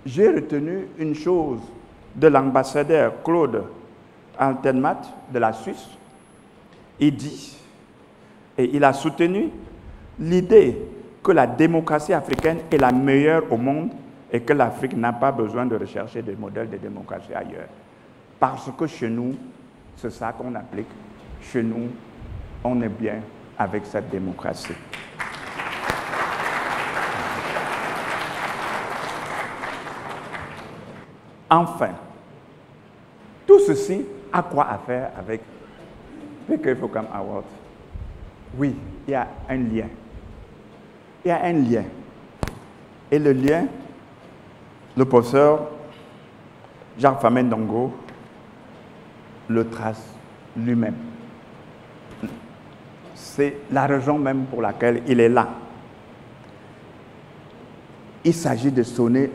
j'ai retenu une chose de l'ambassadeur Claude Altenmat de la Suisse. Il dit, et il a soutenu l'idée que la démocratie africaine est la meilleure au monde et que l'Afrique n'a pas besoin de rechercher des modèles de démocratie ailleurs. Parce que chez nous, c'est ça qu'on applique. Chez nous, on est bien avec cette démocratie. Enfin, tout ceci a quoi à faire avec PK FOCAM Award? Oui, il y a un lien. Il y a un lien. Et le lien, le professeur Jean-Famé Ndongo le trace lui-même. C'est la raison même pour laquelle il est là. Il s'agit de sonner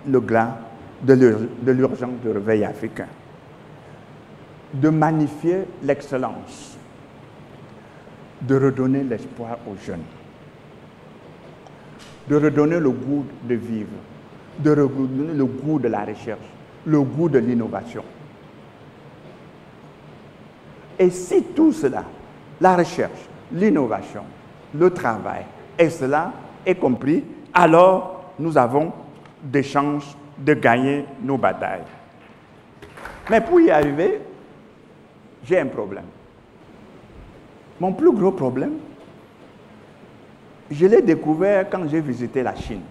le glas de l'urgence de réveil africain, de magnifier l'excellence, de redonner l'espoir aux jeunes, de redonner le goût de vivre, de redonner le goût de la recherche, le goût de l'innovation. Et si tout cela, la recherche, l'innovation, le travail, et cela est compris, alors nous avons des chances de gagner nos batailles. Mais pour y arriver, j'ai un problème. Mon plus gros problème, je l'ai découvert quand j'ai visité la Chine.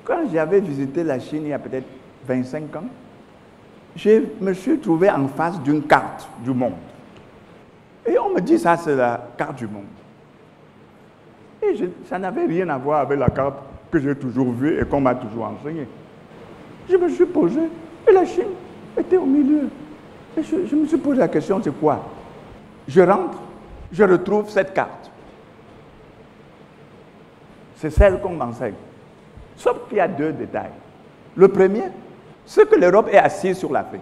Quand j'avais visité la Chine il y a peut-être 25 ans, je me suis trouvé en face d'une carte du monde. Et on me dit, ça c'est la carte du monde. Et ça n'avait rien à voir avec la carte que j'ai toujours vue et qu'on m'a toujours enseignée. Je me suis posé, et la Chine était au milieu. Et je me suis posé la question, c'est quoi? Je rentre, je retrouve cette carte. C'est celle qu'on m'enseigne. Sauf qu'il y a deux détails. Le premier, c'est que l'Europe est assise sur l'Afrique.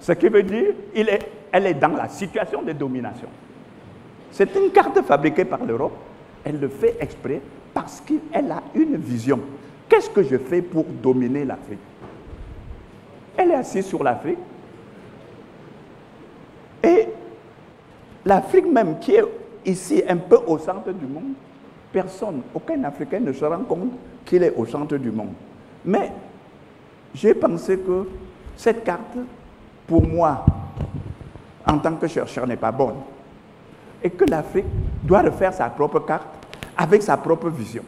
Ce qui veut dire qu'elle est dans la situation de domination. C'est une carte fabriquée par l'Europe. Elle le fait exprès parce qu'elle a une vision. Qu'est-ce que je fais pour dominer l'Afrique? Elle est assise sur l'Afrique. Et l'Afrique même, qui est ici un peu au centre du monde, personne, aucun Africain ne se rend compte qu'il est au centre du monde. Mais j'ai pensé que cette carte, pour moi, en tant que chercheur, n'est pas bonne. Et que l'Afrique doit refaire sa propre carte avec sa propre vision.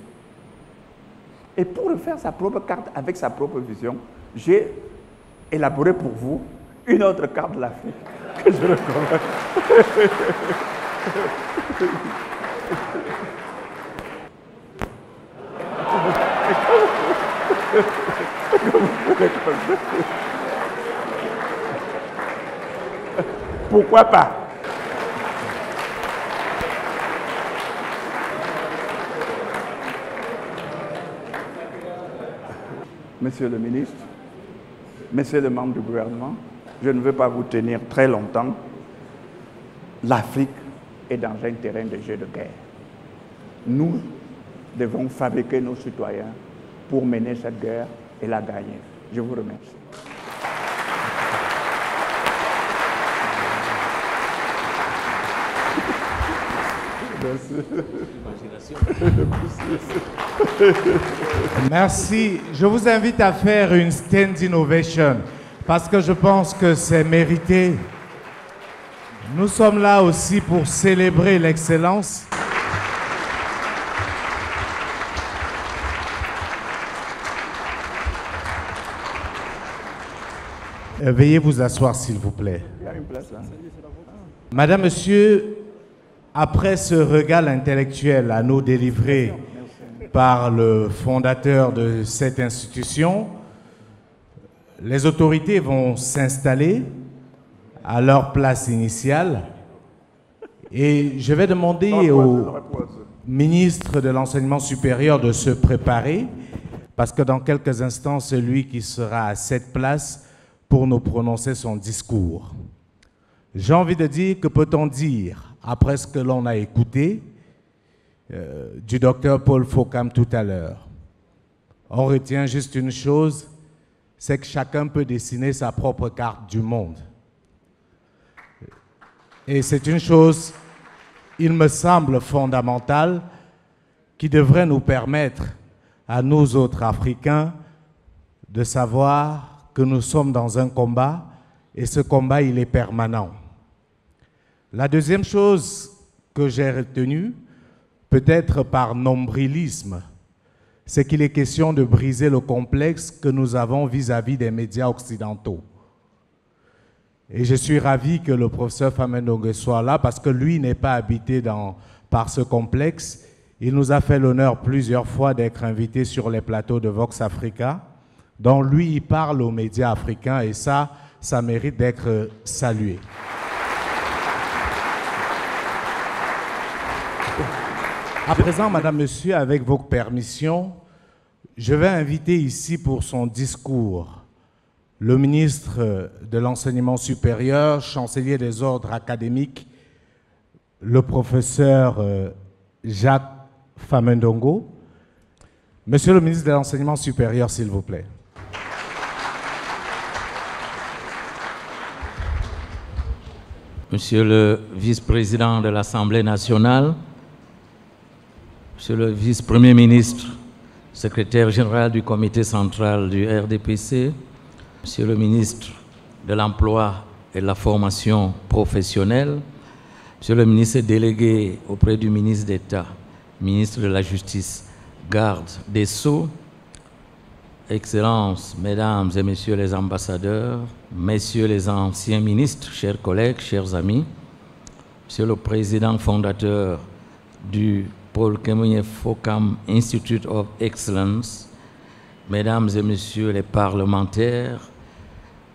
Et pour refaire sa propre carte avec sa propre vision, j'ai élaboré pour vous une autre carte de l'Afrique que je recommande. Pourquoi pas? Monsieur le ministre, messieurs les membres du gouvernement, je ne veux pas vous tenir très longtemps. L'Afrique est dans un terrain de jeu de guerre. Nous devons fabriquer nos citoyens pour mener cette guerre et la gagner. Je vous remercie. Merci. Je vous invite à faire une stand ovation parce que je pense que c'est mérité. Nous sommes là aussi pour célébrer l'excellence. Veuillez vous asseoir, s'il vous plaît. Il y a une place là. Madame, Monsieur, après ce régal intellectuel à nous délivrer par le fondateur de cette institution, les autorités vont s'installer à leur place initiale et je vais demander au ministre de l'Enseignement supérieur de se préparer parce que dans quelques instants, c'est lui qui sera à cette place pour nous prononcer son discours. J'ai envie de dire, que peut-on dire après ce que l'on a écouté du docteur Paul FOCAM tout à l'heure? On retient juste une chose, c'est que chacun peut dessiner sa propre carte du monde. Et c'est une chose, il me semble fondamentale, qui devrait nous permettre à nous autres Africains de savoir que nous sommes dans un combat et ce combat, il est permanent. La deuxième chose que j'ai retenue, peut-être par nombrilisme, c'est qu'il est question de briser le complexe que nous avons vis-à-vis des médias occidentaux. Et je suis ravi que le professeur Famendongue soit là parce que lui n'est pas habité par ce complexe. Il nous a fait l'honneur plusieurs fois d'être invité sur les plateaux de Vox Africa, dont lui, il parle aux médias africains et ça mérite d'être salué. À présent, Madame, Monsieur, avec vos permissions, je vais inviter ici pour son discours le ministre de l'Enseignement supérieur, chancelier des ordres académiques, le professeur Jacques Famendongo. Monsieur le ministre de l'Enseignement supérieur, s'il vous plaît. Monsieur le vice-président de l'Assemblée nationale, Monsieur le vice-premier ministre, secrétaire général du comité central du RDPC, Monsieur le ministre de l'Emploi et de la formation professionnelle, Monsieur le ministre délégué auprès du ministre d'État, ministre de la Justice, garde des Sceaux, Excellences, Mesdames et Messieurs les ambassadeurs, Messieurs les anciens ministres, chers collègues, chers amis, Monsieur le président fondateur du Paul Kemoye Fokam Institute of Excellence, Mesdames et Messieurs les parlementaires,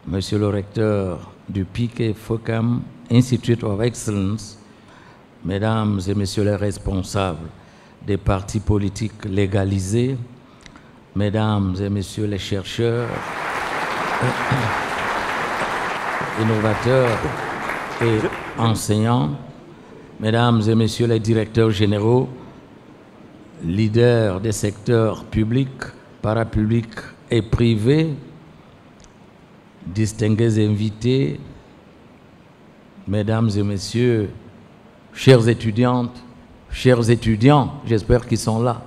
Monsieur le recteur du Piquet Fokam Institute of Excellence, Mesdames et Messieurs les responsables des partis politiques légalisés, Mesdames et Messieurs les chercheurs, innovateurs et enseignants, Mesdames et Messieurs les directeurs généraux, leaders des secteurs publics, parapublics et privés, distingués invités, Mesdames et Messieurs, chères étudiantes, chers étudiants, j'espère qu'ils sont là.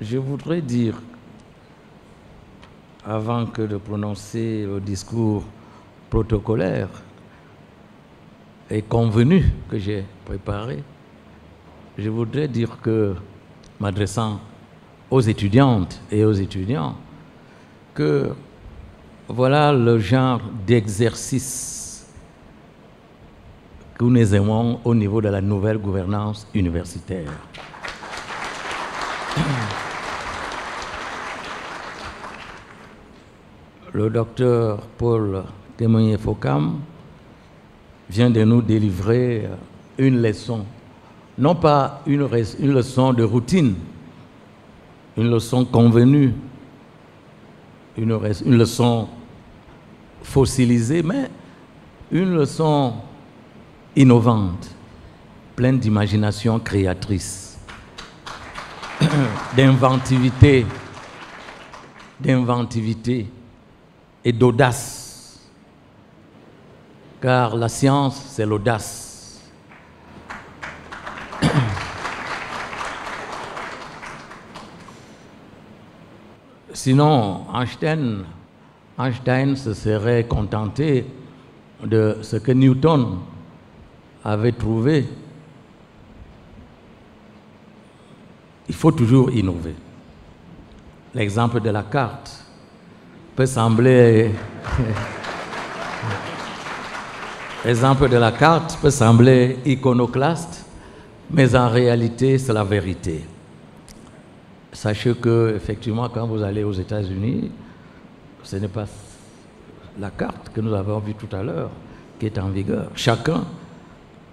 Je voudrais dire, avant que de prononcer le discours protocolaire et convenu que j'ai préparé, je voudrais dire que, m'adressant aux étudiantes et aux étudiants, que voilà le genre d'exercice que nous aimons au niveau de la nouvelle gouvernance universitaire. Le docteur Paul Kemoye Fokam vient de nous délivrer une leçon, non pas une leçon de routine, une leçon convenue, une leçon fossilisée, mais une leçon innovante, pleine d'imagination créatrice, d'inventivité et d'audace, car la science, c'est l'audace. Sinon, Einstein se serait contenté de ce que Newton avait trouvé. Il faut toujours innover. L'exemple de la carte peut sembler iconoclaste, mais en réalité, c'est la vérité. Sachez que, effectivement, quand vous allez aux États-Unis, ce n'est pas la carte que nous avons vue tout à l'heure qui est en vigueur. Chacun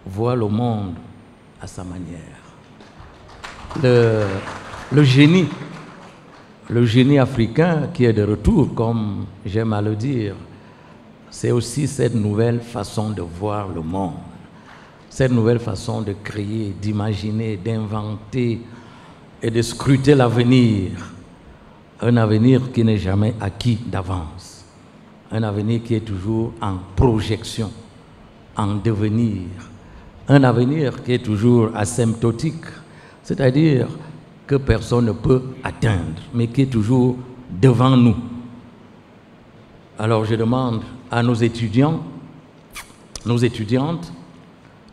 voit le monde à sa manière. Le génie africain qui est de retour, comme j'aime à le dire, c'est aussi cette nouvelle façon de voir le monde, cette nouvelle façon de créer, d'imaginer, d'inventer et de scruter l'avenir, un avenir qui n'est jamais acquis d'avance. un avenir qui est toujours en projection, en devenir, un avenir qui est toujours asymptotique, c'est-à-dire que personne ne peut atteindre, mais qui est toujours devant nous. Alors je demande à nos étudiants, nos étudiantes,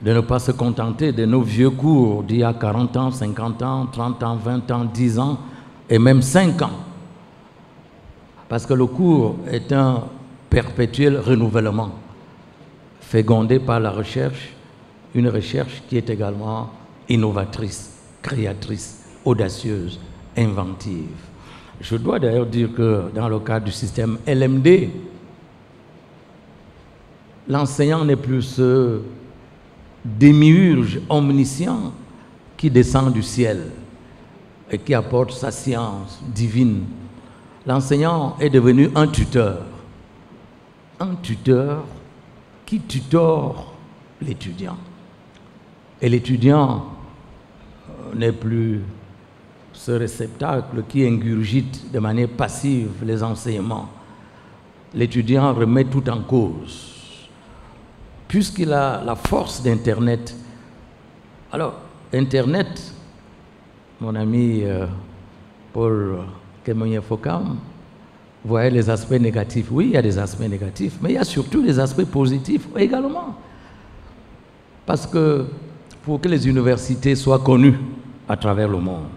de ne pas se contenter de nos vieux cours d'il y a 40 ans, 50 ans, 30 ans, 20 ans, 10 ans et même 5 ans. Parce que le cours est un perpétuel renouvellement, fécondé par la recherche, une recherche qui est également innovatrice, créatrice, audacieuse, inventive. Je dois d'ailleurs dire que dans le cadre du système LMD, l'enseignant n'est plus ce démiurge omniscient qui descend du ciel et qui apporte sa science divine. L'enseignant est devenu un tuteur qui tutore l'étudiant. Et l'étudiant n'est plus ce réceptacle qui ingurgite de manière passive les enseignements. L'étudiant remet tout en cause. Puisqu'il a la force d'Internet. Alors, Internet, mon ami Paul Kemoye-Fokam, voyait les aspects négatifs. Oui, il y a des aspects négatifs, mais il y a surtout des aspects positifs également. Parce que pour que les universités soient connues à travers le monde,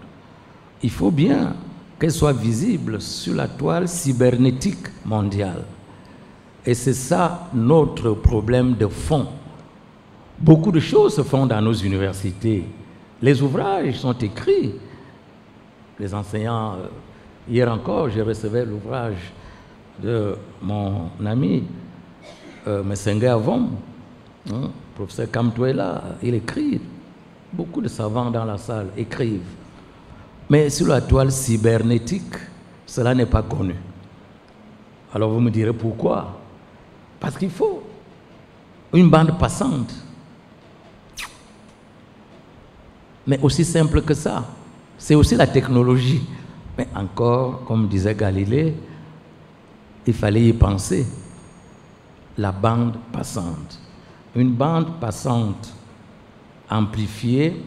il faut bien qu'elles soient visibles sur la toile cybernétique mondiale. Et c'est ça notre problème de fond. Beaucoup de choses se font dans nos universités. Les ouvrages sont écrits. Les enseignants, hier encore, je recevais l'ouvrage de mon ami Messengue Avom, professeur Kamtouela, il écrit. Beaucoup de savants dans la salle écrivent. Mais sur la toile cybernétique, cela n'est pas connu. Alors vous me direz pourquoi? Parce qu'il faut une bande passante. Mais aussi simple que ça, c'est aussi la technologie. Mais encore, comme disait Galilée, il fallait y penser. La bande passante. Une bande passante amplifiée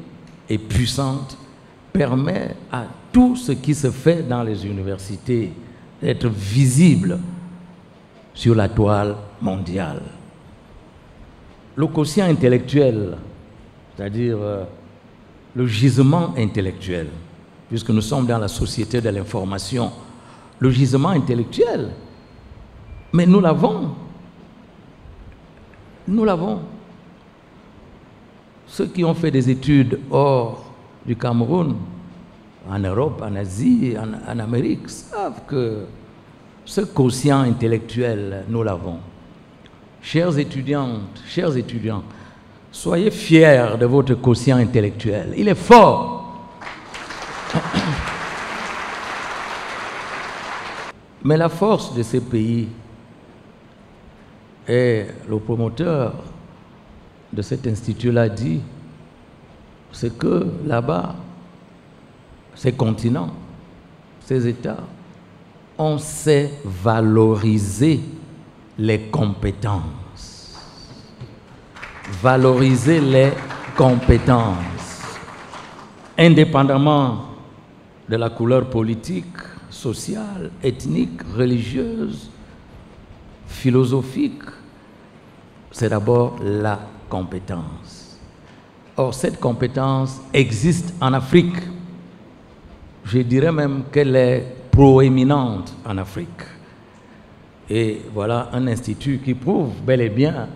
et puissante permet à tout ce qui se fait dans les universités d'être visible sur la toile mondiale. Le quotient intellectuel, c'est-à-dire le gisement intellectuel, puisque nous sommes dans la société de l'information, le gisement intellectuel, mais nous l'avons. Nous l'avons. Ceux qui ont fait des études hors du Cameroun, en Europe, en Asie, en Amérique, savent que ce quotient intellectuel, nous l'avons. Chères étudiantes, chers étudiants, soyez fiers de votre quotient intellectuel. Il est fort. Mais la force de ces pays, et le promoteur de cet institut-là dit, c'est que là-bas, ces continents, ces États, on sait valoriser les compétences. Valoriser les compétences. Indépendamment de la couleur politique, sociale, ethnique, religieuse, philosophique, c'est d'abord la compétence. Or, cette compétence existe en Afrique. Je dirais même qu'elle est proéminente en Afrique. Et voilà un institut qui prouve bel et bien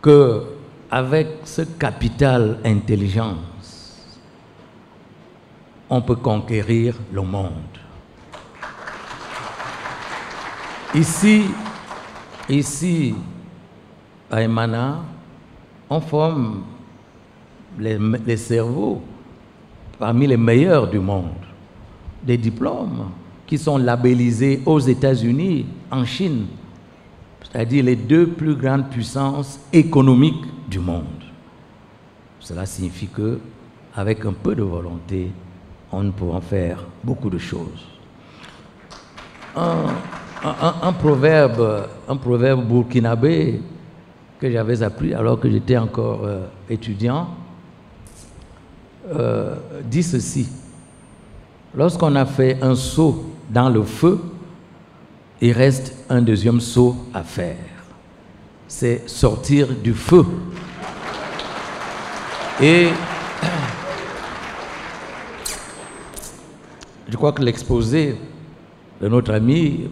qu'avec ce capital intelligence, on peut conquérir le monde. Ici, à Emana, on forme les cerveaux parmi les meilleurs du monde. Des diplômes qui sont labellisés aux États-Unis, en Chine, c'est-à-dire les deux plus grandes puissances économiques du monde. Cela signifie que, avec un peu de volonté, on pourra faire beaucoup de choses. un proverbe burkinabé que j'avais appris alors que j'étais encore étudiant dit ceci. Lorsqu'on a fait un saut dans le feu, il reste un deuxième saut à faire. C'est sortir du feu. Et je crois que l'exposé de notre ami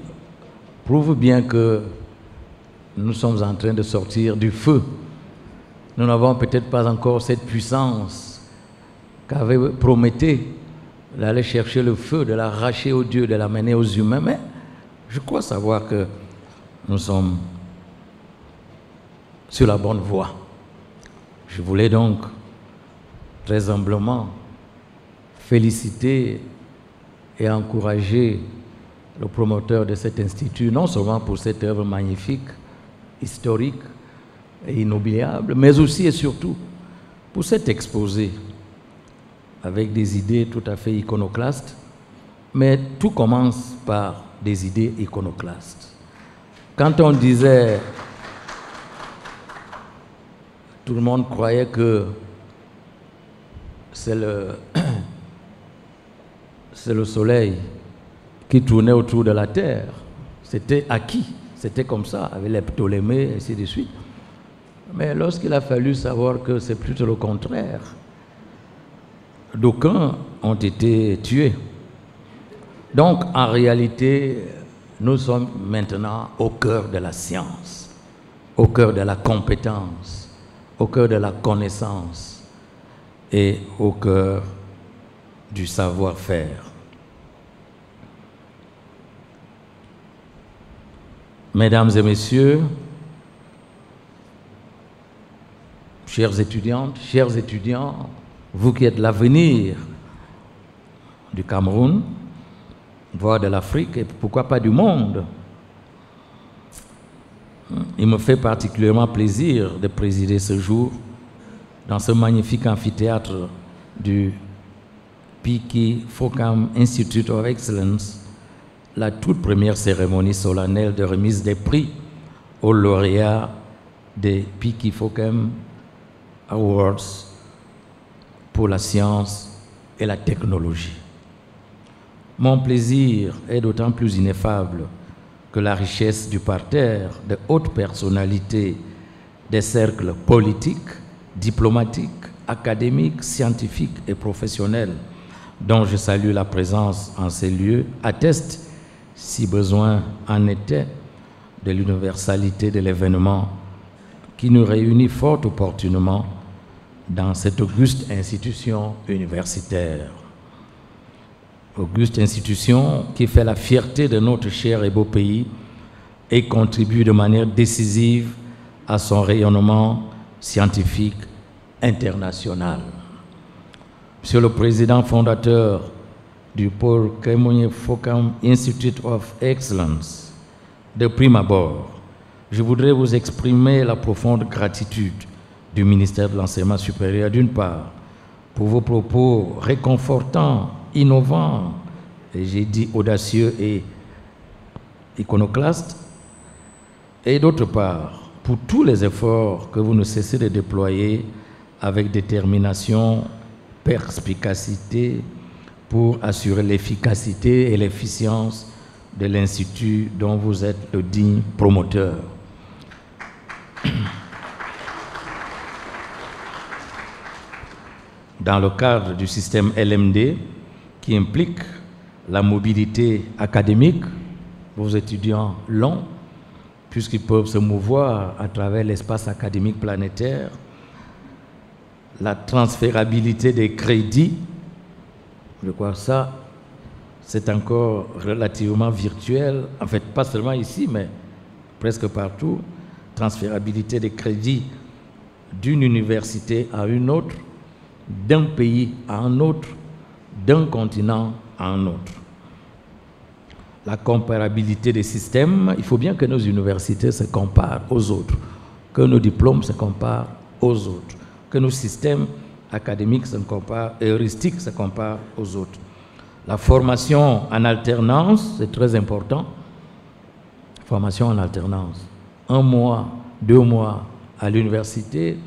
prouve bien que nous sommes en train de sortir du feu. Nous n'avons peut-être pas encore cette puissance qu'avait Prométhée d'aller chercher le feu, de l'arracher aux dieux, de l'amener aux humains, mais je crois savoir que nous sommes sur la bonne voie. Je voulais donc très humblement féliciter et encourager le promoteur de cet institut, non seulement pour cette œuvre magnifique, historique et inoubliable, mais aussi et surtout pour cet exposé avec des idées tout à fait iconoclastes, mais tout commence par des idées iconoclastes. Quand on disait, tout le monde croyait que c'est le soleil qui tournait autour de la terre. C'était acquis, c'était comme ça, avec les Ptolémées, et ainsi de suite. Mais lorsqu'il a fallu savoir que c'est plutôt le contraire, d'aucuns ont été tués. Donc, en réalité, nous sommes maintenant au cœur de la science, au cœur de la compétence, au cœur de la connaissance et au cœur du savoir-faire. Mesdames et messieurs, chères étudiantes, chers étudiants, vous qui êtes l'avenir du Cameroun, voire de l'Afrique et pourquoi pas du monde, il me fait particulièrement plaisir de présider ce jour dans ce magnifique amphithéâtre du Piki Fokam Institute of Excellence, la toute première cérémonie solennelle de remise des prix aux lauréats des Piki Fokam Awards pour la science et la technologie. Mon plaisir est d'autant plus ineffable que la richesse du parterre de hautes personnalités des cercles politiques, diplomatiques, académiques, scientifiques et professionnels dont je salue la présence en ces lieux atteste, si besoin en était, de l'universalité de l'événement qui nous réunit fort opportunément dans cette auguste institution universitaire. Auguste institution qui fait la fierté de notre cher et beau pays et contribue de manière décisive à son rayonnement scientifique international. Monsieur le Président fondateur du Paul Kemoye Fokam Institute of Excellence, de prime abord, je voudrais vous exprimer la profonde gratitude du ministère de l'Enseignement supérieur, d'une part, pour vos propos réconfortants, innovants, et j'ai dit audacieux et iconoclastes, et d'autre part, pour tous les efforts que vous ne cessez de déployer avec détermination, perspicacité, pour assurer l'efficacité et l'efficience de l'Institut dont vous êtes le digne promoteur. Dans le cadre du système LMD, qui implique la mobilité académique, vos étudiants l'ont, puisqu'ils peuvent se mouvoir à travers l'espace académique planétaire, la transférabilité des crédits, je crois que ça, c'est encore relativement virtuel, en fait, pas seulement ici, mais presque partout, transférabilité des crédits d'une université à une autre, d'un pays à un autre, d'un continent à un autre. La comparabilité des systèmes, il faut bien que nos universités se comparent aux autres, que nos diplômes se comparent aux autres, que nos systèmes académiques se comparent, et heuristiques se comparent aux autres. La formation en alternance, c'est très important. formation en alternance. 1 mois, 2 mois à l'université,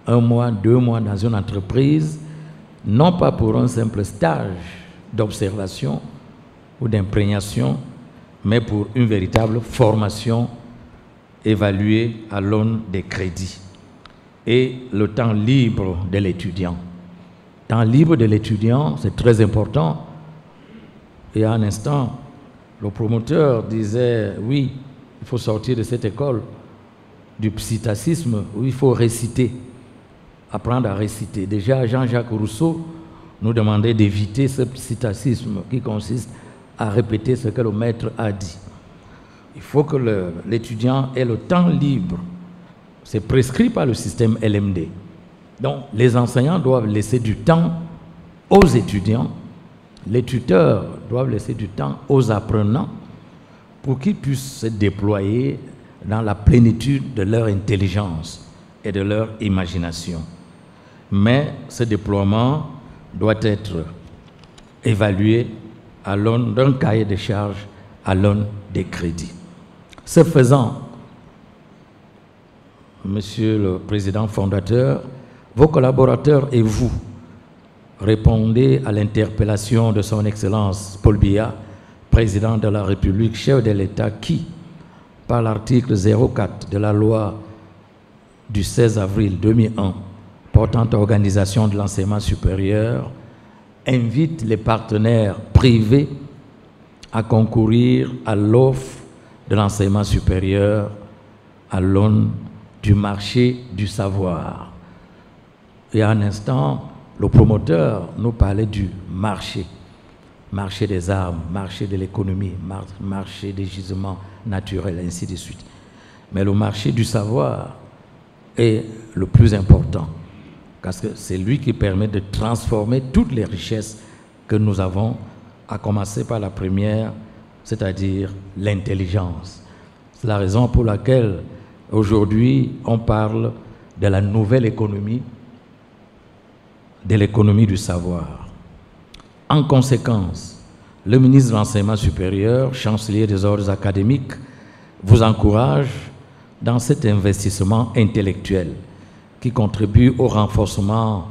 1 mois, 2 mois dans une entreprise, non pas pour un simple stage d'observation ou d'imprégnation, mais pour une véritable formation évaluée à l'aune des crédits. Et le temps libre de l'étudiant. Temps libre de l'étudiant, c'est très important. Et à un instant, le promoteur disait, oui, il faut sortir de cette école du psittacisme où il faut réciter, apprendre à réciter. Déjà, Jean-Jacques Rousseau nous demandait d'éviter ce psittacisme qui consiste à répéter ce que le maître a dit. Il faut que l'étudiant ait le temps libre. C'est prescrit par le système LMD. Donc, les enseignants doivent laisser du temps aux étudiants, les tuteurs doivent laisser du temps aux apprenants pour qu'ils puissent se déployer dans la plénitude de leur intelligence et de leur imagination. Mais ce déploiement doit être évalué à l'aune d'un cahier de charges, à l'aune des crédits. Ce faisant, Monsieur le Président fondateur, vos collaborateurs et vous répondez à l'interpellation de son Excellence Paul Biya, Président de la République, chef de l'État, qui, par l'article 04 de la loi du 16 avril 2001 portant organisation de l'enseignement supérieur, invite les partenaires privés à concourir à l'offre de l'enseignement supérieur à l'aune du marché du savoir. Et à un instant, le promoteur nous parlait du marché. Marché des armes, marché de l'économie, marché des gisements naturels, ainsi de suite. Mais le marché du savoir est le plus important, parce que c'est lui qui permet de transformer toutes les richesses que nous avons, à commencer par la première, c'est-à-dire l'intelligence. C'est la raison pour laquelle aujourd'hui on parle de la nouvelle économie, de l'économie du savoir. En conséquence, le ministre de l'Enseignement supérieur, chancelier des ordres académiques, vous encourage dans cet investissement intellectuel qui contribue au renforcement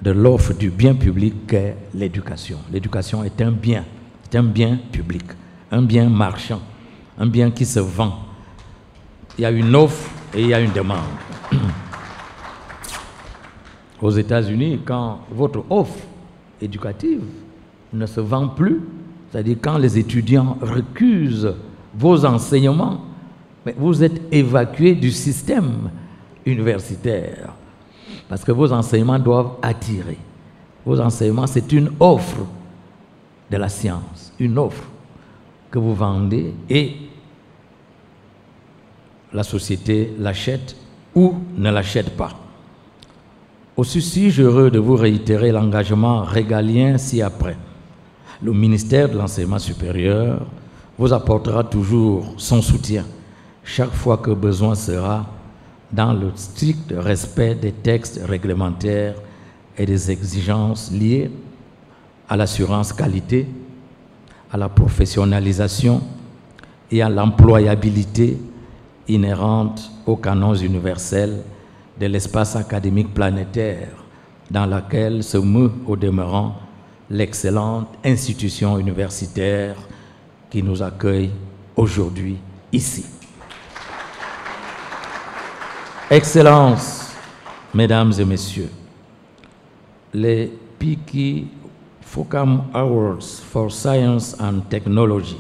de l'offre du bien public qu'est l'éducation. L'éducation est un bien public, un bien marchand, un bien qui se vend. Il y a une offre et il y a une demande. Aux États-Unis, quand votre offre éducative ne se vend plus, c'est-à-dire quand les étudiants récusent vos enseignements, vous êtes évacué du système universitaire. Parce que vos enseignements doivent attirer. Vos enseignements, c'est une offre de la science, une offre que vous vendez et la société l'achète ou ne l'achète pas. Aussi suis-je heureux de vous réitérer l'engagement régalien ci-après. Le ministère de l'Enseignement supérieur vous apportera toujours son soutien chaque fois que besoin sera, dans le strict respect des textes réglementaires et des exigences liées à l'assurance qualité, à la professionnalisation et à l'employabilité inhérente aux canons universels de l'espace académique planétaire dans laquelle se meut au demeurant l'excellente institution universitaire qui nous accueille aujourd'hui ici. Excellences, Mesdames et Messieurs, les Piquet Focam Awards for Science and Technology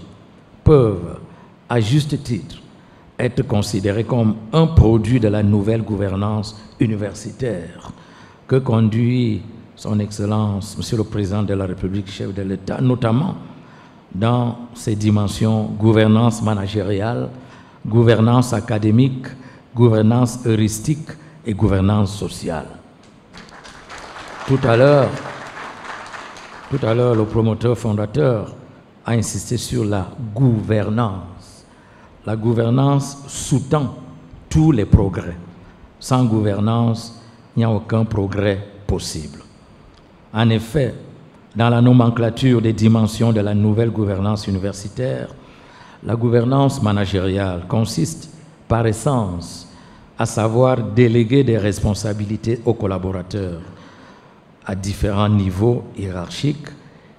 peuvent, à juste titre, être considérés comme un produit de la nouvelle gouvernance universitaire que conduit son Excellence, Monsieur le Président de la République, chef de l'État, notamment dans ses dimensions gouvernance managériale, gouvernance académique, gouvernance heuristique et gouvernance sociale. Tout à l'heure, le promoteur fondateur a insisté sur la gouvernance. La gouvernance sous-tend tous les progrès. Sans gouvernance, il n'y a aucun progrès possible. En effet, dans la nomenclature des dimensions de la nouvelle gouvernance universitaire, La gouvernance managériale consiste par essence à savoir déléguer des responsabilités aux collaborateurs à différents niveaux hiérarchiques,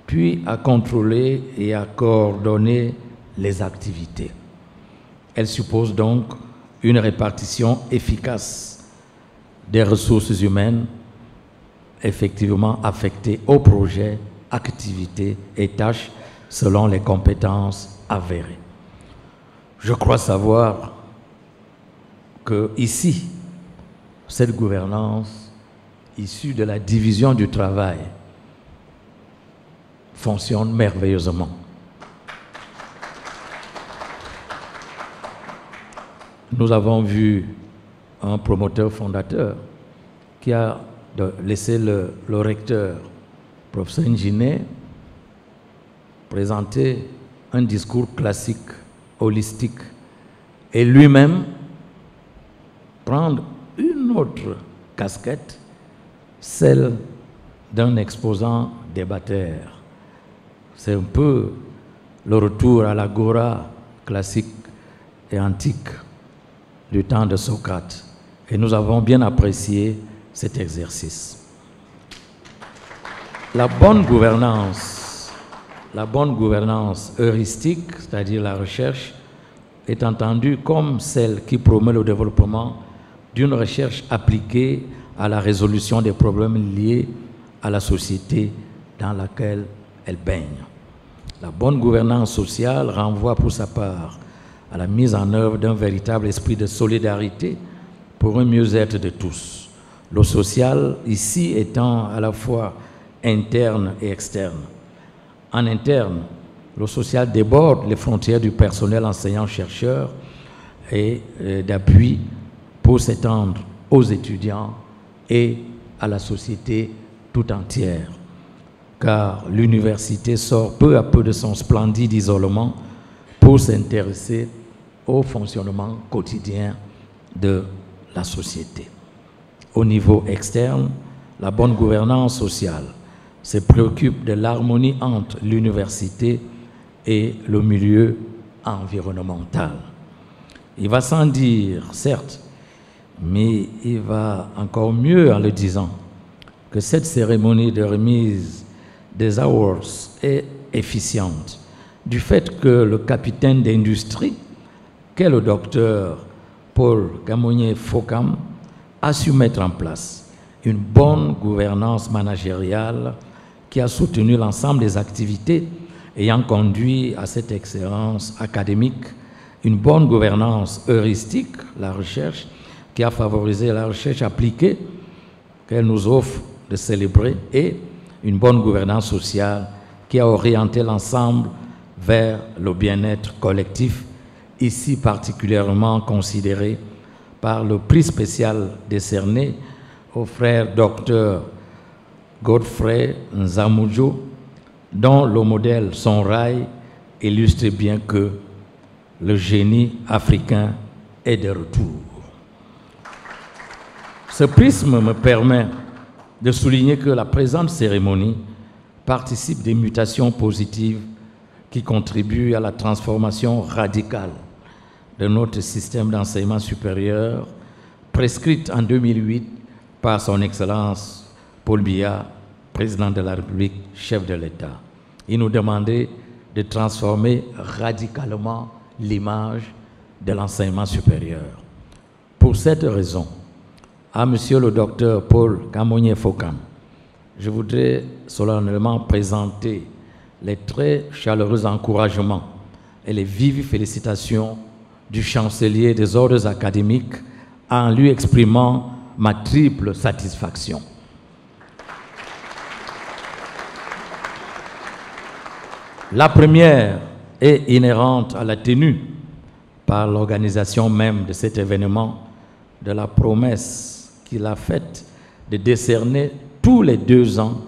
puis à contrôler et à coordonner les activités. Elle suppose donc une répartition efficace des ressources humaines effectivement affectées aux projets, activités et tâches selon les compétences avérées. Je crois savoir que ici, cette gouvernance issue de la division du travail fonctionne merveilleusement. Nous avons vu un promoteur fondateur qui a laissé le recteur, professeur Njiné, présenter un discours classique, holistique, et lui-même prendre une autre casquette, celle d'un exposant débatteur. C'est un peu le retour à l'agora classique et antique du temps de Socrate. Et nous avons bien apprécié cet exercice. La bonne gouvernance heuristique, c'est-à-dire la recherche, est entendue comme celle qui promeut le développement d'une recherche appliquée à la résolution des problèmes liés à la société dans laquelle elle baigne. La bonne gouvernance sociale renvoie pour sa part à la mise en œuvre d'un véritable esprit de solidarité pour un mieux-être de tous. Le social, ici, étant à la fois interne et externe. En interne, le social déborde les frontières du personnel enseignant-chercheur et d'appui pour s'étendre aux étudiants et à la société tout entière. Car l'université sort peu à peu de son splendide isolement pour s'intéresser au fonctionnement quotidien de la société. Au niveau externe, la bonne gouvernance sociale se préoccupe de l'harmonie entre l'université et le milieu environnemental. Il va sans dire, certes, mais il va encore mieux en le disant, que cette cérémonie de remise des awards est efficiente, du fait que le capitaine d'industrie, qu'est le docteur Paul Kamounié-Fokam, a su mettre en place une bonne gouvernance managériale qui a soutenu l'ensemble des activités ayant conduit à cette excellence académique, une bonne gouvernance heuristique, la recherche, qui a favorisé la recherche appliquée qu'elle nous offre de célébrer, et une bonne gouvernance sociale qui a orienté l'ensemble vers le bien-être collectif, ici particulièrement considéré par le prix spécial décerné au frère docteur Godfrey Nzamudjo, dont le modèle Sonrai illustre bien que le génie africain est de retour. Ce prisme me permet de souligner que la présente cérémonie participe des mutations positives qui contribuent à la transformation radicale de notre système d'enseignement supérieur, prescrite en 2008 par son Excellence Paul Biya, président de la République, chef de l'État. Il nous demandait de transformer radicalement l'image de l'enseignement supérieur. Pour cette raison, à Monsieur le docteur Paul Kamounié-Fokam, je voudrais solennellement présenter les très chaleureux encouragements et les vives félicitations du chancelier des ordres académiques en lui exprimant ma triple satisfaction. La première est inhérente à la tenue par l'organisation même de cet événement de la promesse qu'il a faite de décerner tous les 2 ans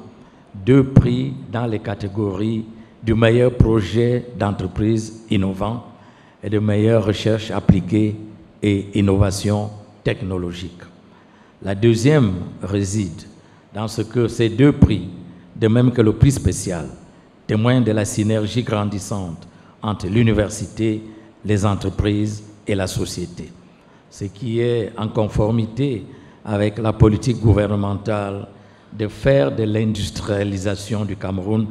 2 prix dans les catégories du meilleur projet d'entreprise innovant et de meilleure recherche appliquée et innovation technologique. La deuxième réside dans ce que ces 2 prix, de même que le prix spécial, témoignent de la synergie grandissante entre l'université, les entreprises et la société, ce qui est en conformité avec la politique gouvernementale de faire de l'industrialisation du Cameroun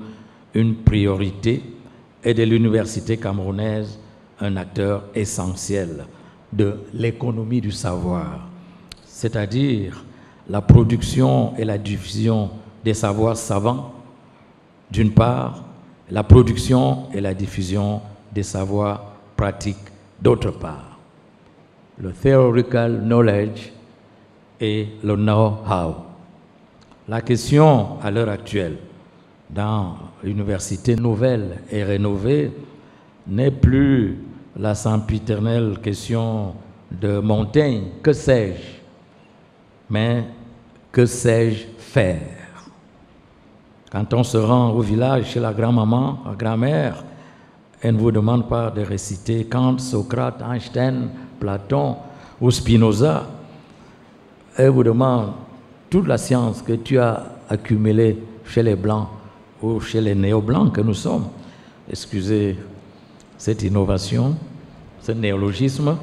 une priorité et de l'université camerounaise un acteur essentiel de l'économie du savoir, c'est-à-dire la production et la diffusion des savoirs savants, d'une part, la production et la diffusion des savoirs pratiques, d'autre part. Le theoretical knowledge et le know-how. La question à l'heure actuelle, dans l'université nouvelle et rénovée, n'est plus la sempiternelle question de Montaigne, que sais-je, mais que sais-je faire? Quand on se rend au village chez la grand-maman, la grand-mère, elle ne vous demande pas de réciter Kant, Socrate, Einstein, Platon ou Spinoza. Elle vous demande toute la science que tu as accumulée chez les Blancs ou chez les néo-blancs que nous sommes. Excusez cette innovation, ce néologisme.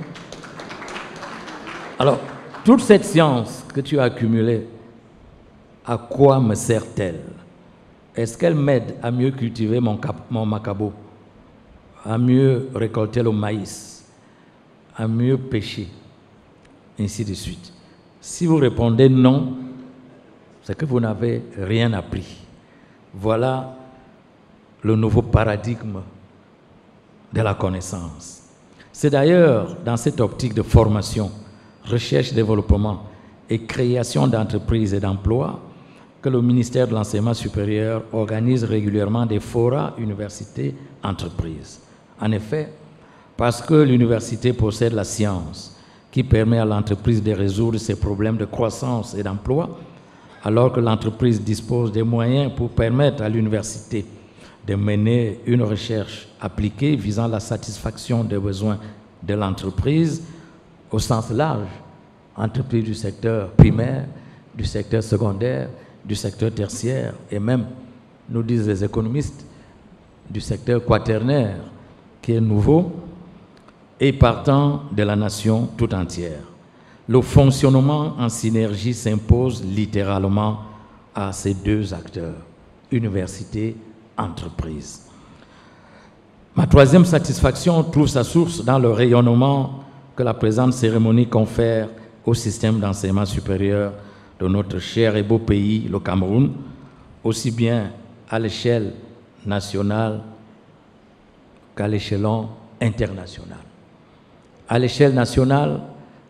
Alors, toute cette science que tu as accumulée, à quoi me sert-elle? Est-ce qu'elle m'aide à mieux cultiver mon macabo, à mieux récolter le maïs, à mieux pêcher, ainsi de suite? Si vous répondez non, c'est que vous n'avez rien appris. Voilà le nouveau paradigme de la connaissance. C'est d'ailleurs dans cette optique de formation, recherche, développement et création d'entreprises et d'emplois que le ministère de l'Enseignement supérieur organise régulièrement des forats universités-entreprises. En effet, parce que l'université possède la science qui permet à l'entreprise de résoudre ses problèmes de croissance et d'emploi, alors que l'entreprise dispose des moyens pour permettre à l'université de mener une recherche appliquée visant la satisfaction des besoins de l'entreprise au sens large, entreprises du secteur primaire, du secteur secondaire, du secteur tertiaire et même, nous disent les économistes, du secteur quaternaire qui est nouveau et partant de la nation tout entière. Le fonctionnement en synergie s'impose littéralement à ces deux acteurs, université, entreprise. Ma troisième satisfaction trouve sa source dans le rayonnement que la présente cérémonie confère au système d'enseignement supérieur de notre cher et beau pays, le Cameroun, aussi bien à l'échelle nationale qu'à l'échelon international. À l'échelle nationale,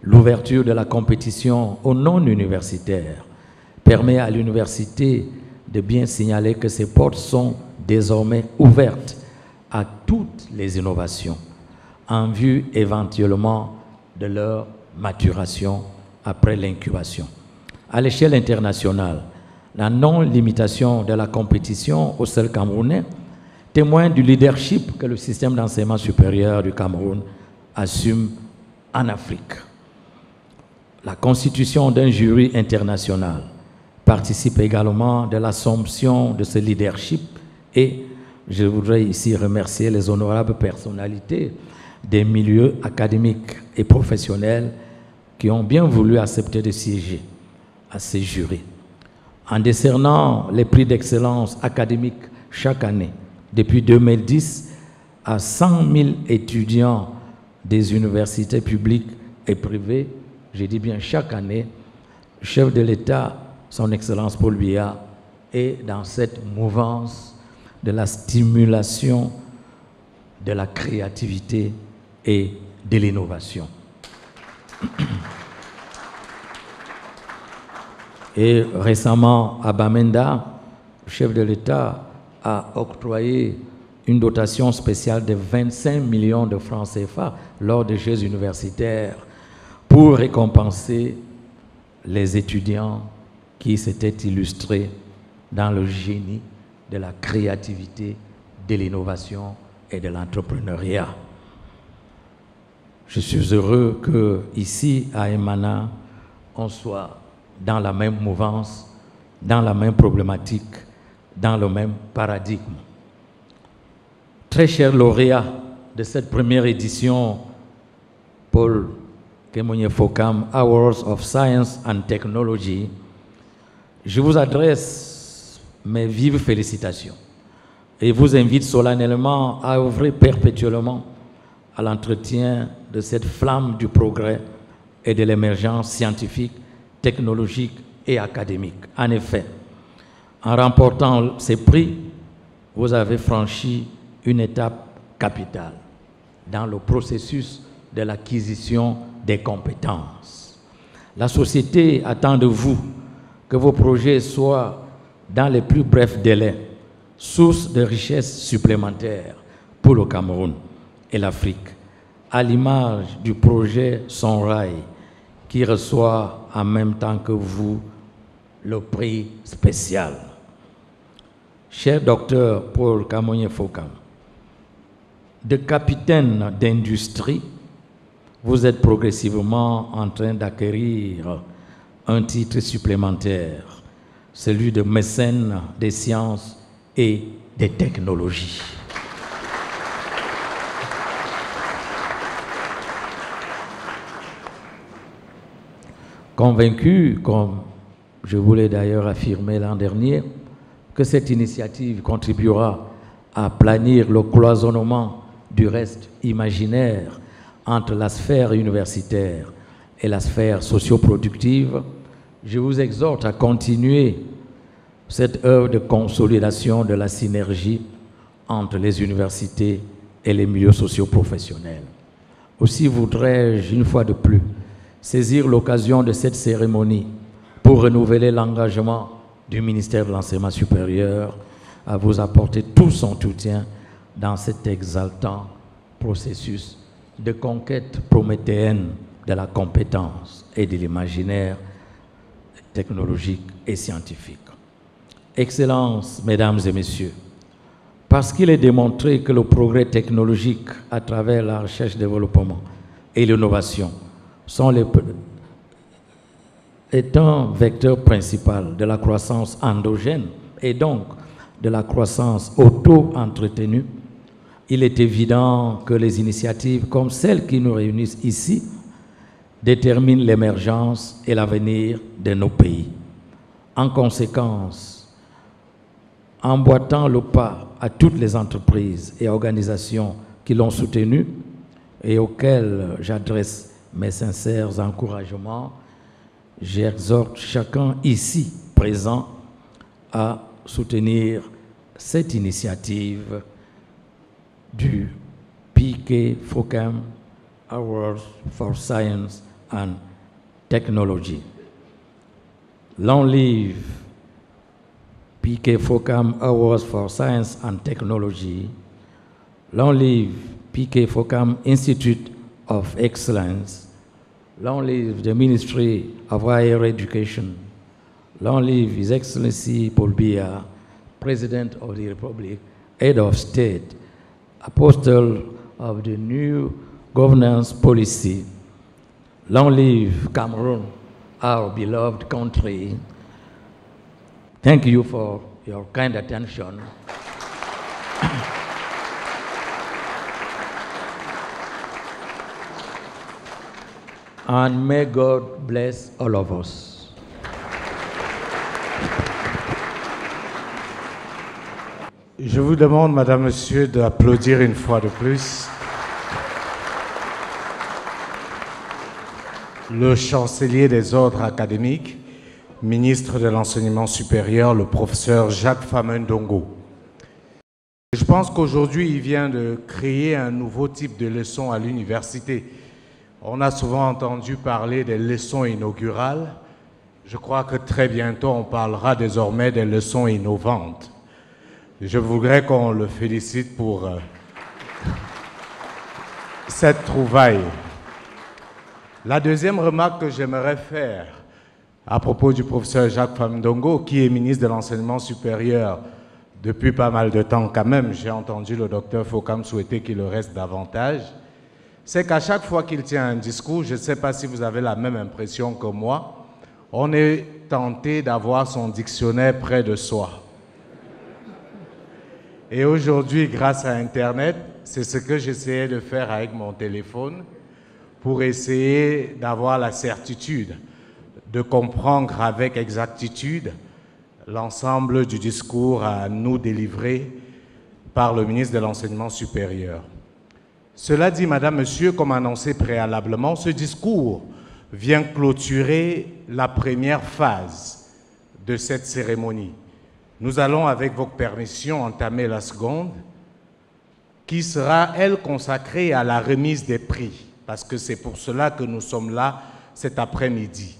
l'ouverture de la compétition aux non-universitaires permet à l'université de bien signaler que ses portes sont désormais ouvertes à toutes les innovations, en vue éventuellement de leur maturation après l'incubation. À l'échelle internationale, la non-limitation de la compétition au sol camerounais témoigne du leadership que le système d'enseignement supérieur du Cameroun assume en Afrique. La constitution d'un jury international participe également de l'assomption de ce leadership et je voudrais ici remercier les honorables personnalités des milieux académiques et professionnels qui ont bien voulu accepter de siéger à ces jurys. En décernant les prix d'excellence académique chaque année, depuis 2010, à 100 000 étudiants des universités publiques et privées, je dis bien chaque année, le chef de l'État, son Excellence Paul Biya, est dans cette mouvance de la stimulation de la créativité et de l'innovation. Et récemment, à Bamenda, le chef de l'État a octroyé une dotation spéciale de 25 millions de francs CFA lors des Jeux universitaires pour récompenser les étudiants qui s'étaient illustrés dans le génie de la créativité, de l'innovation et de l'entrepreneuriat. Je suis heureux qu'ici, à Emana, on soit dans la même mouvance, dans la même problématique, dans le même paradigme. Très chers lauréats de cette première édition Paul Kemonie Fokam Awards of Science and Technology, je vous adresse mes vives félicitations et vous invite solennellement à œuvrer perpétuellement à l'entretien de cette flamme du progrès et de l'émergence scientifique, technologique et académique. En effet, en remportant ces prix, vous avez franchi une étape capitale dans le processus de l'acquisition des compétences. La société attend de vous que vos projets soient, dans les plus brefs délais, source de richesses supplémentaires pour le Cameroun et l'Afrique, à l'image du projet Sonrail, qui reçoit en même temps que vous le prix spécial. Cher docteur Paul Kemonie Fokam, de capitaine d'industrie, vous êtes progressivement en train d'acquérir un titre supplémentaire, celui de mécène des sciences et des technologies. Convaincu, comme je voulais d'ailleurs affirmer l'an dernier, que cette initiative contribuera à planir le cloisonnement du reste imaginaire entre la sphère universitaire et la sphère socioproductive, je vous exhorte à continuer cette œuvre de consolidation de la synergie entre les universités et les milieux socioprofessionnels. Aussi voudrais-je, une fois de plus, saisir l'occasion de cette cérémonie pour renouveler l'engagement du ministère de l'Enseignement supérieur à vous apporter tout son soutien dans cet exaltant processus de conquête prométhéenne de la compétence et de l'imaginaire technologique et scientifique. Excellences, mesdames et messieurs, parce qu'il est démontré que le progrès technologique à travers la recherche-développement et l'innovation est un vecteur principal de la croissance endogène et donc de la croissance auto-entretenue, il est évident que les initiatives comme celles qui nous réunissent ici déterminent l'émergence et l'avenir de nos pays. En conséquence, emboîtant le pas à toutes les entreprises et organisations qui l'ont soutenu et auxquelles j'adresse mes sincères encouragements, j'exhorte chacun ici présent à soutenir cette initiative du P.K. Fokam Awards for Science and Technology. Long live P.K. Fokam Awards for Science and Technology. Long live P.K. Fokam Institute of Excellence. Long live the Ministry of Higher Education. Long live His Excellency Paul Biya, President of the Republic, Head of State, Apostle of the new governance policy. Long live Cameroon, our beloved country. Thank you for your kind attention. And may God bless all of us. Je vous demande, Madame, Monsieur, d'applaudir une fois de plus le chancelier des ordres académiques, ministre de l'Enseignement supérieur, le professeur Jacques Famin-Ndongo. Je pense qu'aujourd'hui, il vient de créer un nouveau type de leçon à l'université. On a souvent entendu parler des leçons inaugurales. Je crois que très bientôt, on parlera désormais des leçons innovantes. Je voudrais qu'on le félicite pour cette trouvaille. La deuxième remarque que j'aimerais faire à propos du professeur Jacques Famin-Ndongo, qui est ministre de l'Enseignement supérieur depuis pas mal de temps quand même, j'ai entendu le docteur Fokam souhaiter qu'il le reste davantage, c'est qu'à chaque fois qu'il tient un discours, je ne sais pas si vous avez la même impression que moi, on est tenté d'avoir son dictionnaire près de soi. Et aujourd'hui, grâce à Internet, c'est ce que j'essayais de faire avec mon téléphone pour essayer d'avoir la certitude de comprendre avec exactitude l'ensemble du discours à nous délivrer par le ministre de l'Enseignement supérieur. Cela dit, Madame, Monsieur, comme annoncé préalablement, ce discours vient clôturer la première phase de cette cérémonie. Nous allons, avec votre permission, entamer la seconde, qui sera, elle, consacrée à la remise des prix, parce que c'est pour cela que nous sommes là cet après-midi.